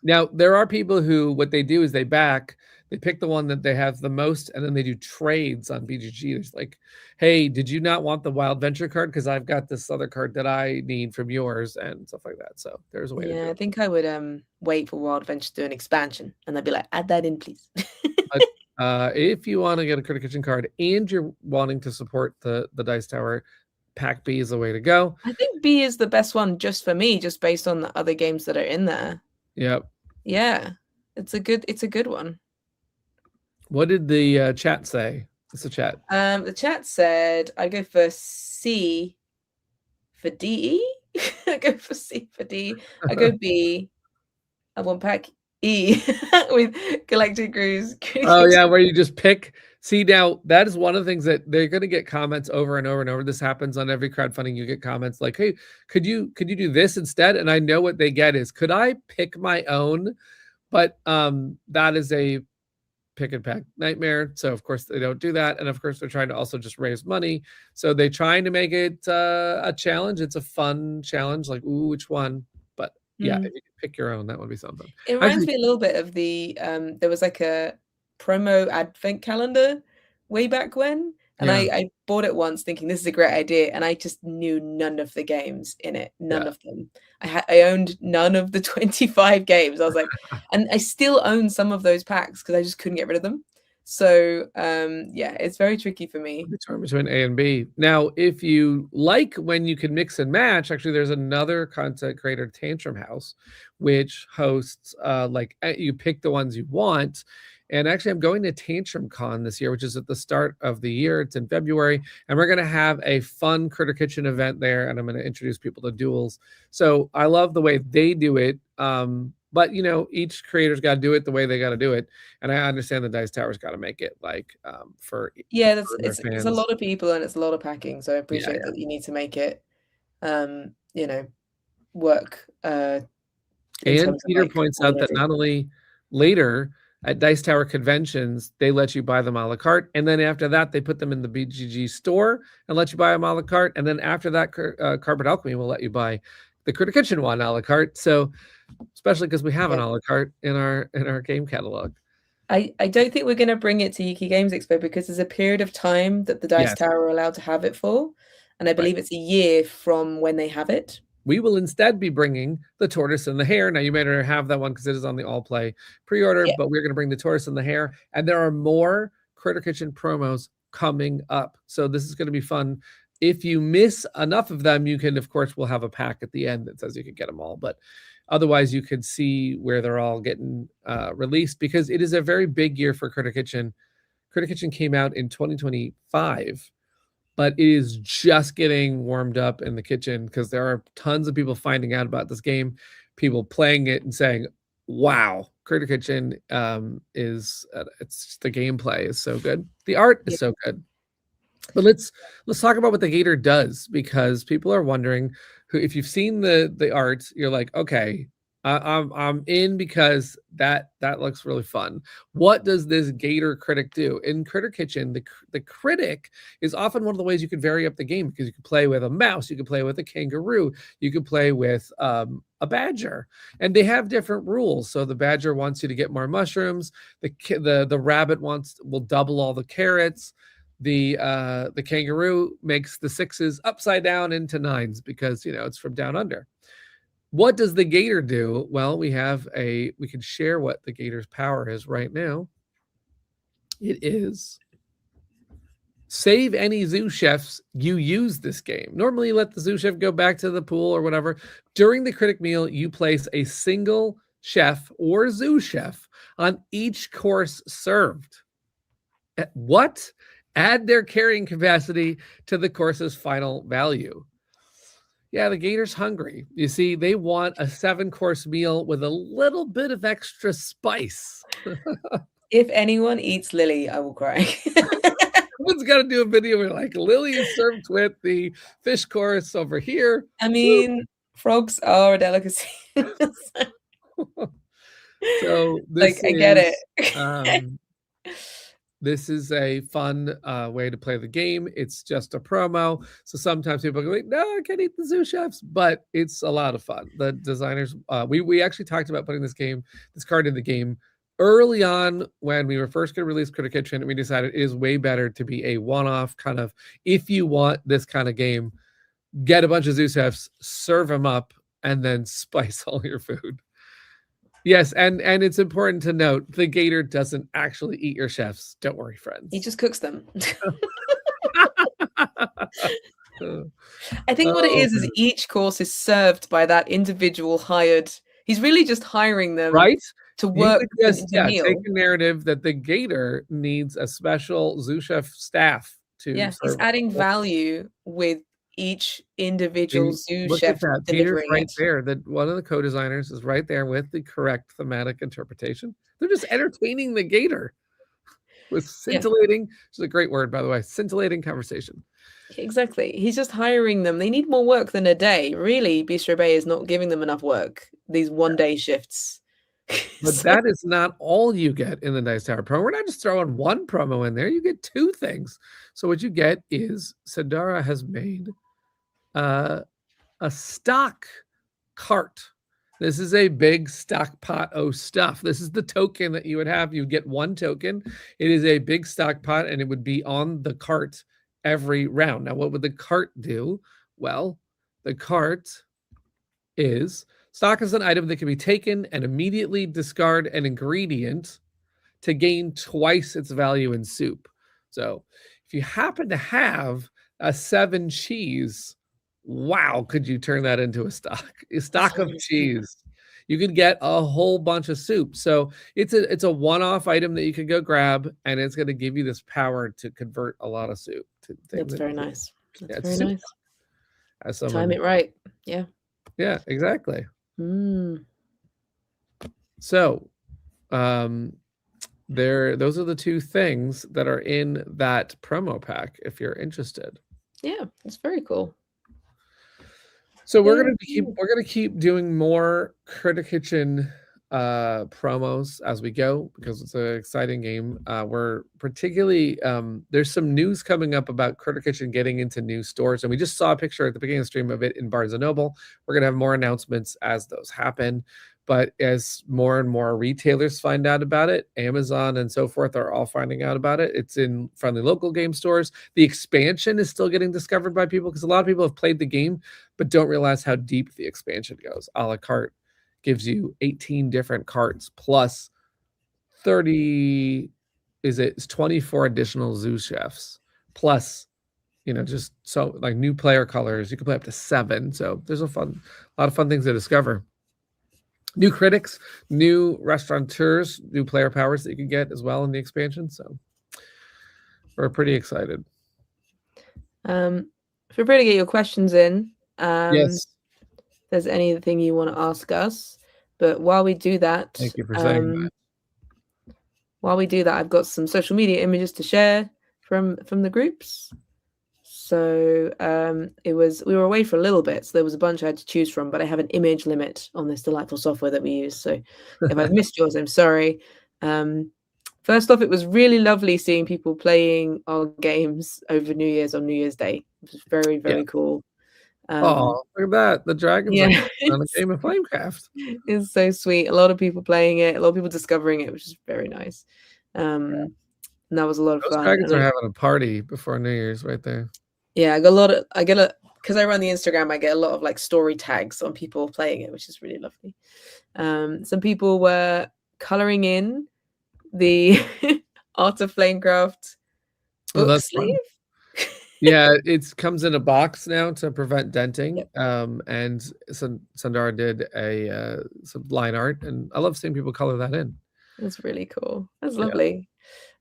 Now there are people who what they do is they pick the one that they have the most, and then they do trades on BGG. There's like, hey, did you not want the Wild Venture card? Because I've got this other card that I need from yours and stuff like that. So there's a way to do it. I think I would wait for Wild Venture to do an expansion, and they'd be like, add that in, please. But if you want to get a Critter Kitchen card and you're wanting to support the Dice Tower, Pack B is the way to go. I think B is the best one just for me, just based on the other games that are in there. Yep. Yeah, it's a good one. What did the chat say? What's the chat? The chat said I go for C for D. I go for C for D. I go B. I want Pack E with Galactic Cruise. Oh yeah, where you just pick. See, now that is one of the things that they're going to get comments over and over and over. This happens on every crowdfunding. You get comments like, "Hey, could you do this instead?" And I know what they get is, "Could I pick my own?" But that is a pick and pack nightmare. So of course they don't do that, and of course they're trying to also just raise money. So they're trying to make it a challenge. It's a fun challenge, like which one? But yeah, if you could pick your own, that would be something. It reminds me a little bit of the there was like a promo advent calendar way back when, and I bought it once thinking this is a great idea, and I just knew none of the games in it, none of them. I owned none of the 25 games. I was like, and I still own some of those packs because I just couldn't get rid of them. So it's very tricky for me. Between A and B. Now, if you like when you can mix and match, actually, there's another content creator, Tantrum House, which hosts you pick the ones you want. And actually, I'm going to Tantrum Con this year, which is at the start of the year. It's in February. And we're going to have a fun Critter Kitchen event there. And I'm going to introduce people to duels. So I love the way they do it. But, each creator's got to do it the way they got to do it. And I understand the Dice Tower's got to make it for it's a lot of people and it's a lot of packing. So I appreciate that you need to make it, work. And Peter points out that not only later, at Dice Tower conventions, they let you buy them a la carte. And then after that, they put them in the BGG store and let you buy them a la carte. And then after that, Cardboard Alchemy will let you buy the Critter Kitchen one a la carte. So especially because we have an a la carte in our game catalog. I don't think we're going to bring it to Yuki Games Expo because there's a period of time that the Dice Tower are allowed to have it for. And I believe it's a year from when they have it. We will instead be bringing the Tortoise and the Hare. Now, you may not have that one because it is on the All Play pre-order, but we're going to bring the Tortoise and the Hare. And there are more Critter Kitchen promos coming up. So this is going to be fun. If you miss enough of them, you can, of course, we'll have a pack at the end that says you can get them all. But otherwise, you can see where they're all getting released because it is a very big year for Critter Kitchen. Critter Kitchen came out in 2025. But it is just getting warmed up in the kitchen because there are tons of people finding out about this game, people playing it and saying, wow, Critter Kitchen it's the gameplay is so good. The art is so good. But let's talk about what the Gator does, because people are wondering, if you've seen the art, you're like, okay, I'm in because that looks really fun. What does this Gator critic do? In Critter Kitchen, the critic is often one of the ways you can vary up the game, because you can play with a mouse, you can play with a kangaroo, you can play with a badger, and they have different rules. So the badger wants you to get more mushrooms. The rabbit will double all the carrots. The kangaroo makes the 6s upside down into 9s because it's from down under. What does the Gator do? Well, we can share what the Gator's power is right now. It is save any zoo chefs you use this game. Normally, you let the zoo chef go back to the pool or whatever. During the critic meal, you place a single chef or zoo chef on each course served. What? Add their carrying capacity to the course's final value. Yeah, the Gator's hungry. You see, they want a 7-course meal with a little bit of extra spice. If anyone eats Lily, I will cry. Someone's got to do a video where Lily is served with the fish course over here. I mean, frogs are a delicacy. So this I get it. This is a fun way to play the game. It's just a promo. So sometimes people go, no, I can't eat the zoo chefs, but it's a lot of fun. The designers, we actually talked about putting this card in the game early on when we were first going to release Critter Kitchen. And we decided it is way better to be a one-off kind of, if you want this kind of game, get a bunch of zoo chefs, serve them up, and then spice all your food. Yes, and it's important to note the Gator doesn't actually eat your chefs. Don't worry, friends. He just cooks them. I think what it is each course is served by that individual hired. He's really just hiring them, right, to work. Take a narrative that the Gator needs a special zoo chef staff to. Yeah, he's adding value with each individual zoo chef delivering right there. That one of the co-designers is right there with the correct thematic interpretation. They're just entertaining the Gator with scintillating. Which is a great word, by the way. Scintillating conversation. Exactly. He's just hiring them. They need more work than a day. Really, Bistro Bay is not giving them enough work. These one-day shifts. But that is not all you get in the Dice Tower promo. We're not just throwing one promo in there. You get 2 things. So what you get is Sadara has made a stock cart. This is a big stock pot of stuff. This is the token that you would have. You get 1 token. It is a big stock pot, and it would be on the cart every round. Now, what would the cart do? Well, the cart is stock is an item that can be taken and immediately discard an ingredient to gain twice its value in soup. So if you happen to have a 7 cheese, wow, could you turn that into a stock of cheese? You could get a whole bunch of soup. So it's a one-off item that you could go grab, and it's going to give you this power to convert a lot of soup. That's very nice. That's very nice. Time it right. Yeah. Yeah, exactly. So those are the 2 things that are in that promo pack if you're interested. Yeah, it's very cool. So we're gonna keep doing more Critter Kitchen promos as we go because it's an exciting game. We're particularly there's some news coming up about Critter Kitchen getting into new stores, and we just saw a picture at the beginning of the stream of it in Barnes and Noble. We're gonna have more announcements as those happen, but as more and more retailers find out about it, Amazon and so forth are all finding out about it. It's in friendly local game stores. The expansion is still getting discovered by people because a lot of people have played the game but don't realize how deep the expansion goes. A la carte gives you 18 different carts plus 24 additional zoo chefs plus just so like new player colors. You can play up to 7, so there's a lot of fun things to discover. New critics, new restaurateurs, new player powers that you can get as well in the expansion, so we're pretty excited. Feel free to get your questions in. Yes, if there's anything you want to ask us, but while we do that, thank you for saying that. While we do that, I've got some social media images to share from the groups. So we were away for a little bit, so there was a bunch I had to choose from, but I have an image limit on this delightful software that we use. So if I've missed yours, I'm sorry. First off, it was really lovely seeing people playing our games over New Year's on New Year's Day. It was very, very cool. Oh, look at that. The dragons are on a game of Flamecraft. It's so sweet. A lot of people playing it, a lot of people discovering it, which is very nice. And that was a lot of fun. Dragons are having a party before New Year's right there. Yeah, because I run the Instagram, I get a lot of like story tags on people playing it, which is really lovely. Some people were coloring in the Art of Flamecraft book sleeve. Yeah, it comes in a box now to prevent denting. Yep. And Sundar did some line art, and I love seeing people color that in. That's really coll. That's lovely.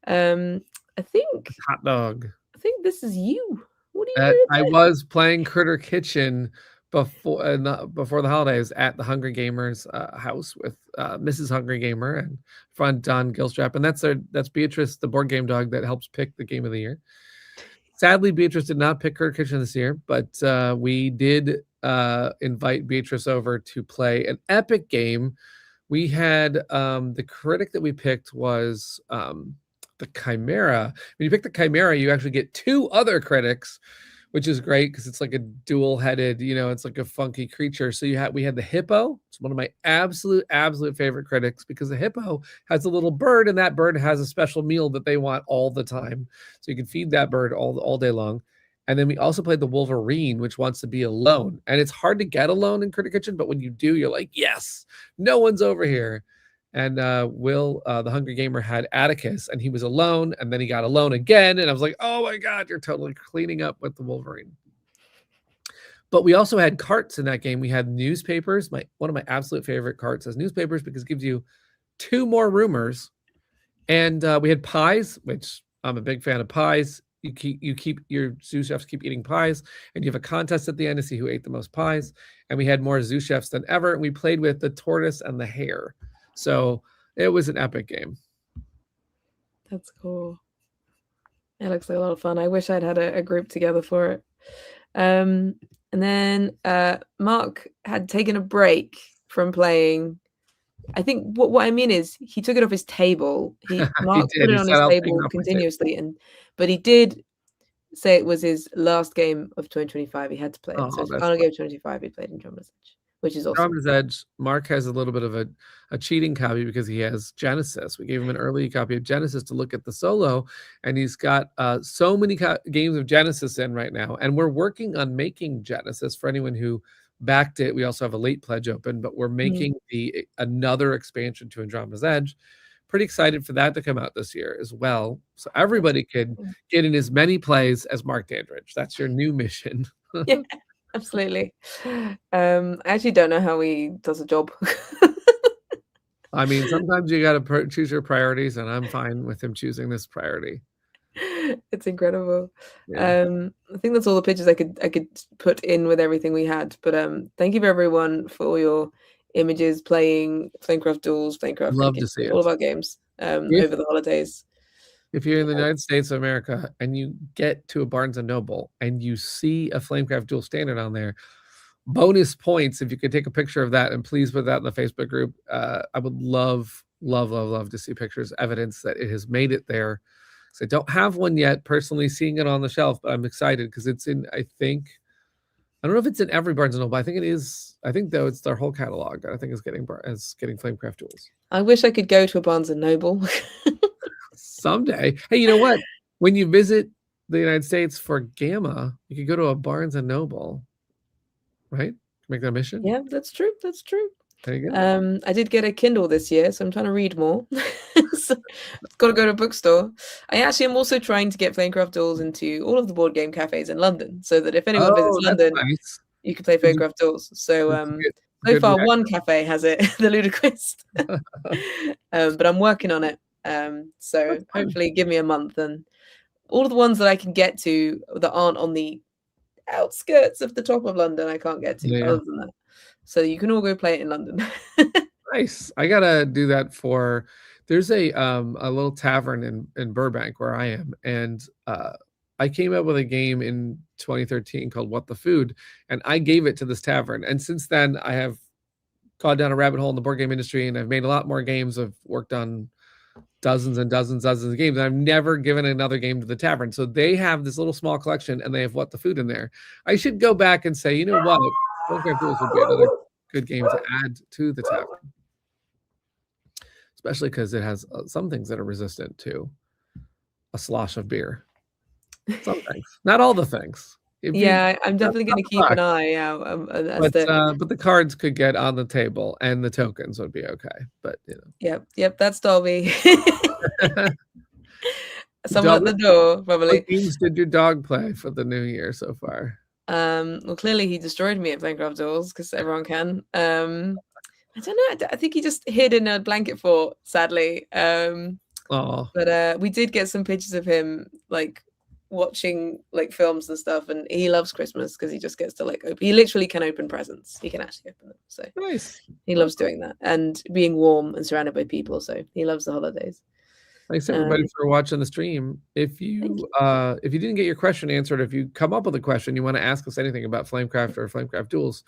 I think hot dog. I think this is you. What are you doing? I was playing Critter Kitchen before the holidays at the Hungry Gamers house with Mrs. Hungry Gamer and friend Don Gilstrap, and that's Beatrice, the board game dog that helps pick the game of the year. Sadly, Beatrice did not pick Critter Kitchen this year, but we did invite Beatrice over to play an epic game. We had the critic that we picked was the Chimera. When you pick the Chimera, you actually get 2 other critics, which is great because it's like a dual-headed, it's like a funky creature. So we had the hippo. It's one of my absolute favorite critics because the hippo has a little bird, and that bird has a special meal that they want all the time. So you can feed that bird all day long. And then we also played the Wolverine, which wants to be alone. And it's hard to get alone in Critter Kitchen, but when you do, you're like, yes, no one's over here. And Will, the Hungry Gamer, had Atticus, and he was alone, and then he got alone again. And I was like, oh my God, you're totally cleaning up with the Wolverine. But we also had carts in that game. We had newspapers. One of my absolute favorite carts is newspapers because it gives you 2 more rumors. And we had pies, which I'm a big fan of pies. You keep your sous chefs keep eating pies, and you have a contest at the end to see who ate the most pies. And we had more sous chefs than ever. And we played with the tortoise and the hare. So it was an epic game. That's cool. It looks like a lot of fun. I wish I'd had a group together for it. And then Mark had taken a break from playing. I think what I mean is he took it off his table. Mark put it on his table continuously, but he did say it was his last game of 2025. He had to play it. So his final game of 2025 he played in Andromeda's Edge, which is awesome. Andromeda's Edge, Mark has a little bit of a cheating copy because he has Genesis. We gave him an early copy of Genesis to look at the solo, and he's got so many games of Genesis in right now. And we're working on making Genesis for anyone who backed it. We also have a late pledge open, but we're making another expansion to Andromeda's Edge. Pretty excited for that to come out this year as well. So everybody could get in as many plays as Mark Dandridge. That's your new mission. Yeah, absolutely. I actually don't know how he does a job. I mean, sometimes you got to choose your priorities, and I'm fine with him choosing this priority. It's incredible. Yeah. I think that's all the pictures I could put in with everything we had. But thank you for everyone for all your images playing Flamecraft Duels, Flamecraft. Love to see all of our games over the holidays. If you're in the United States of America and you get to a Barnes and Noble and you see a Flamecraft Duel standard on there, bonus points if you could take a picture of that, and please put that in the Facebook group. I would love to see pictures, evidence that it has made it there. So I don't have one yet, personally seeing it on the shelf, but I'm excited because it's in, I don't know if it's in every Barnes & Noble, but I think it is. I think, though, it's their whole catalog that I think is getting Flamecraft Duels. I wish I could go to a Barnes & Noble. Someday. Hey, you know what? When you visit the United States for GAMA, you could go to a Barnes & Noble, right? Make that a mission. Yeah, that's true. That's true. There you go. I did get a Kindle this year, so I'm trying to read more. So I've got to go to a bookstore. I actually am also trying to get Flamecraft Duels into all of the board game cafes in London, so that if anyone visits London, nice. You can play Flamecraft Duels. So so far, one cafe has it, the Ludicrous. But I'm working on it. So hopefully give me a month, and all of the ones that I can get to that aren't on the outskirts of the top of London, I can't get to other than that. So you can all go play it in London. Nice. I gotta do that for. There's a little tavern in Burbank where I am, and I came up with a game in 2013 called What the Food, and I gave it to this tavern. And since then, I have gone down a rabbit hole in the board game industry, and I've made a lot more games. I've worked on dozens and dozens of games, and I've never given another game to the tavern. So they have this little small collection, and they have What the Food in there. I should go back and say, you know what? Flamecraft Duels would be another good game to add to the tavern, especially because it has some things that are resistant to a slosh of beer. Some things, not all the things. Yeah, I'm definitely going to keep an eye out. But the cards could get on the table, and the tokens would be okay. But you know. Yep, that's Dolby. Someone at the door, probably. What games did your dog play for the new year so far? Well, clearly he destroyed me at Flamecraft Duels because everyone can. I don't know. I think he just hid in a blanket fort, sadly. But we did get some pictures of him like watching like films and stuff, and he loves Christmas because he just gets to like open. He literally can open presents. He can actually open them. So nice. He loves doing that and being warm and surrounded by people. So he loves the holidays. Thanks everybody for watching the stream. If you didn't get your question answered, if you come up with a question, you want to ask us anything about Flamecraft or Flamecraft Duels,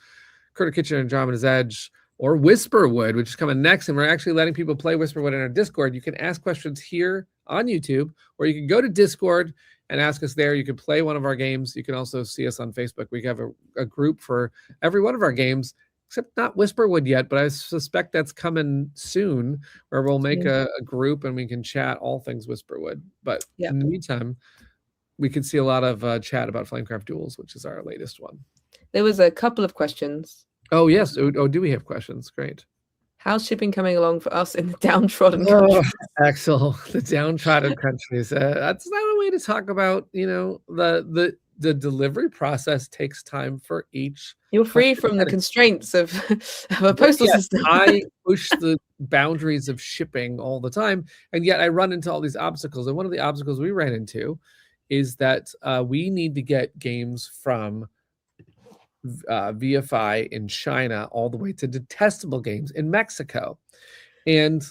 Critter Kitchen and Andromeda's Edge, or Whisperwood, which is coming next, and we're actually letting people play Whisperwood in our Discord. You can ask questions here on YouTube, or you can go to Discord and ask us there. You can play one of our games. You can also see us on Facebook. We have a group for every one of our games, except not Whisperwood yet, but I suspect that's coming soon, where we'll make a group and we can chat all things Whisperwood. But in the meantime, we can see a lot of chat about Flamecraft Duels, which is our latest one. There was a couple of questions. Oh, yes. Oh, do we have questions? Great. How's shipping coming along for us in the downtrodden countries? Axel, the downtrodden countries. That's not a way to talk about, the delivery process takes time for each. You're free from the constraints of a postal system. I push the boundaries of shipping all the time, and yet I run into all these obstacles. And one of the obstacles we ran into is that we need to get games from VFI in China all the way to Detestable Games in Mexico. And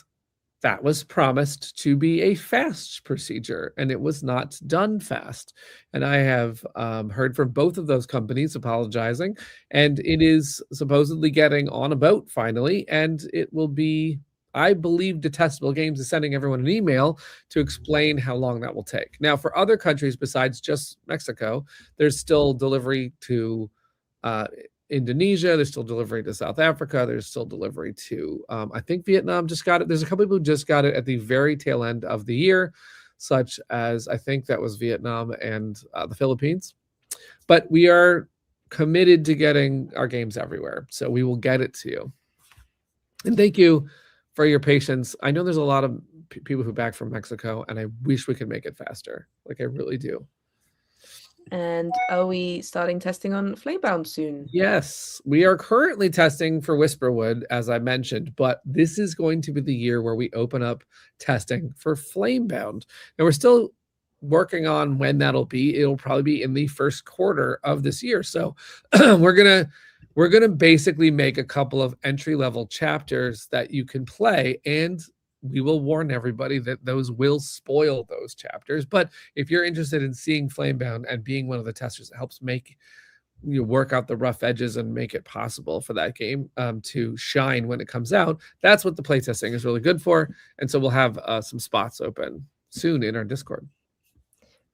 that was promised to be a fast procedure, and it was not done fast. And I have heard from both of those companies apologizing, and it is supposedly getting on a boat finally, and it will be, I believe Detestable Games is sending everyone an email to explain how long that will take. Now, for other countries besides just Mexico, there's still delivery to Indonesia, there's still delivery to South Africa, there's still delivery to I think Vietnam just got it. There's a couple people who just got it at the very tail end of the year, such as I think that was Vietnam and the Philippines. But we are committed to getting our games everywhere, so we will get it to you. And thank you for your patience. I know there's a lot of people who back from Mexico, and I wish we could make it faster. Like, I really do. And are we starting testing on Flamebound soon? Yes, we are currently testing for Whisperwood, as I mentioned, but this is going to be the year where we open up testing for Flamebound. And we're still working on when that'll be. It'll probably be in the first quarter of this year. So we're gonna basically make a couple of entry-level chapters that you can play, and we will warn everybody that those will spoil those chapters. But if you're interested in seeing Flamebound and being one of the testers that helps make you work out the rough edges and make it possible for that game to shine when it comes out. That's what the playtesting is really good for. And so we'll have some spots open soon in our Discord.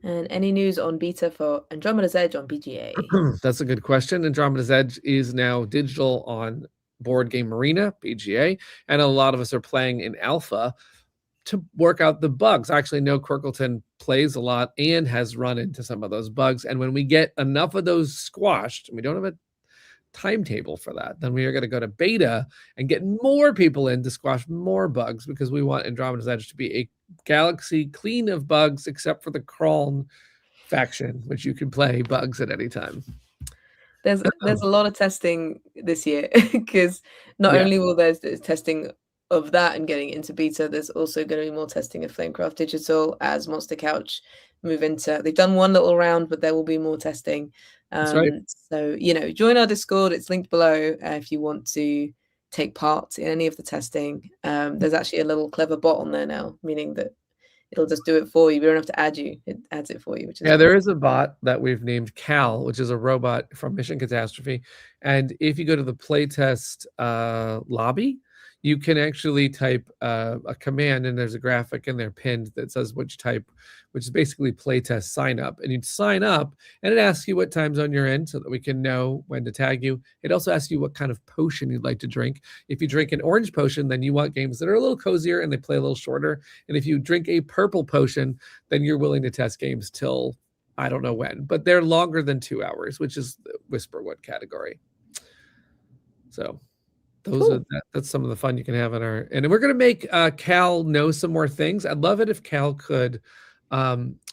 And any news on beta for Andromeda's Edge on BGA? That's a good question. Andromeda's Edge is now digital on Board Game Arena, BGA, and a lot of us are playing in alpha to work out the bugs. I actually know Quirkleton plays a lot and has run into some of those bugs. And when we get enough of those squashed, and we don't have a timetable for that, then we are going to go to beta and get more people in to squash more bugs, because we want Andromeda's Edge to be a galaxy clean of bugs, except for the Kraln faction, which you can play bugs at any time. There's a lot of testing this year, because not only will there's testing of that and getting into beta, there's also going to be more testing of Flamecraft Digital as Monster Couch move into. They've done one little round, but there will be more testing. That's right. So join our Discord. It's linked below if you want to take part in any of the testing. There's actually a little clever bot on there now, meaning that it'll just do it for you. We don't have to add you. It adds it for you. Which is cool. There is a bot that we've named Cal, which is a robot from Mission Catastrophe. And if you go to the playtest lobby, you can actually type a command, and there's a graphic in there pinned that says which type, which is basically playtest sign up. And you'd sign up, and it asks you what time zone you're in so that we can know when to tag you. It also asks you what kind of potion you'd like to drink. If you drink an orange potion, then you want games that are a little cozier and they play a little shorter. And if you drink a purple potion, then you're willing to test games till I don't know when, but they're longer than 2 hours, which is the Whisperwood category. So that's some of the fun you can have in our, and we're going to make Cal know some more things. I'd love it if Cal could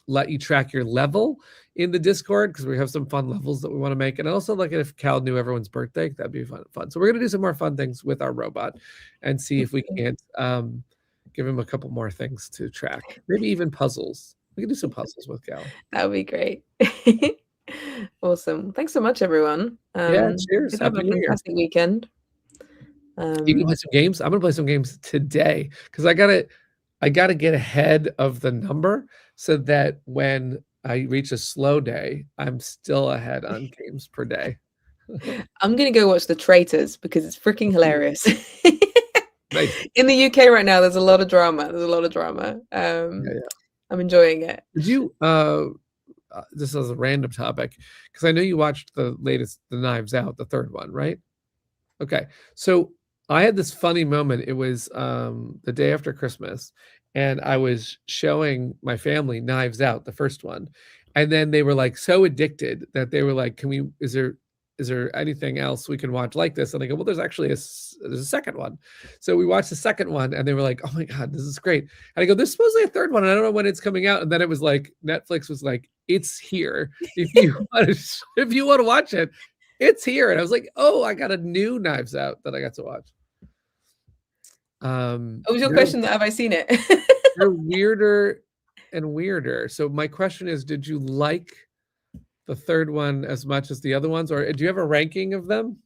let you track your level in the Discord, because we have some fun levels that we want to make. And I'd also like it if Cal knew everyone's birthday. That'd be fun. So we're going to do some more fun things with our robot and see if we can't give him a couple more things to track. Maybe even puzzles. We can do some puzzles with Cal. That would be great. Awesome. Thanks so much, everyone. Cheers. Have a fantastic weekend. You can play some games. I'm gonna play some games today, because I gotta get ahead of the number so that when I reach a slow day, I'm still ahead on games per day. I'm gonna go watch The Traitors because it's freaking hilarious. Nice. In the UK right now, there's a lot of drama. I'm enjoying it. Did you this is a random topic, because I know you watched the latest, the Knives Out, the third one, right? Okay, so I had this funny moment. It was the day after Christmas, and I was showing my family Knives Out, the first one, and then they were like so addicted that they were like, is there anything else we can watch like this? And I go, well, there's actually a second one. So we watched the second one, and they were like, oh my God, this is great. And I go, there's supposedly a third one, and I don't know when it's coming out. And then it was like, Netflix was like, it's here. If you want to watch it, it's here. And I was like, oh, I got a new Knives Out that I got to watch. What was your question? Have I seen it? They're weirder and weirder. So my question is, did you like the third one as much as the other ones, or do you have a ranking of them?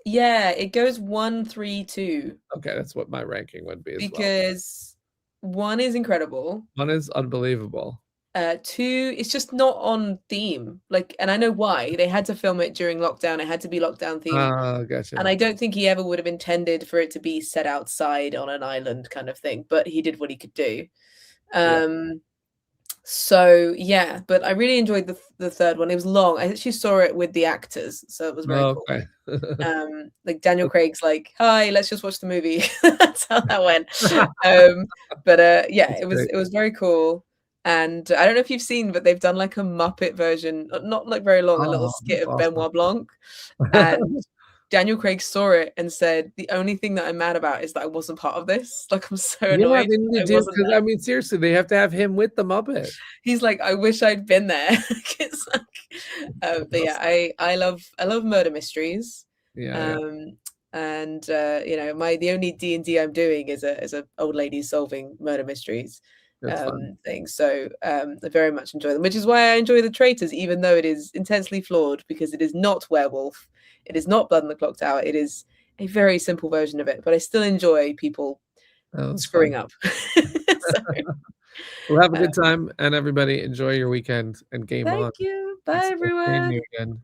Yeah, it goes 1, 3, 2. Okay, that's what my ranking would be. Because 1 is incredible. 1 is unbelievable. 2, it's just not on theme. And I know why. They had to film it during lockdown. It had to be lockdown theme. Oh, gotcha. And I don't think he ever would have intended for it to be set outside on an island kind of thing. But he did what he could do. So yeah, but I really enjoyed the third one. It was long. I actually saw it with the actors, so it was very cool. Like Daniel Craig's like, "Hi, let's just watch the movie." That's how that went. Yeah, it was very cool. And I don't know if you've seen, but they've done like a Muppet version, not like very long, a little skit of Benoit Blanc. And Daniel Craig saw it and said, the only thing that I'm mad about is that I wasn't part of this. Like, I'm so annoyed. Because I mean, seriously, they have to have him with the Muppet. He's like, I wish I'd been there. It's like, but yeah, I love murder mysteries. Yeah. And the only D&D I'm doing is a old lady solving murder mysteries thing. So I very much enjoy them, which is why I enjoy The Traitors, even though it is intensely flawed, because it is not werewolf, it is not Blood on the Clock Tower, it is a very simple version of it, but I still enjoy people screwing up. Well, have a good time, and everybody enjoy your weekend and game on. Thank you. Bye, everyone. Cheers.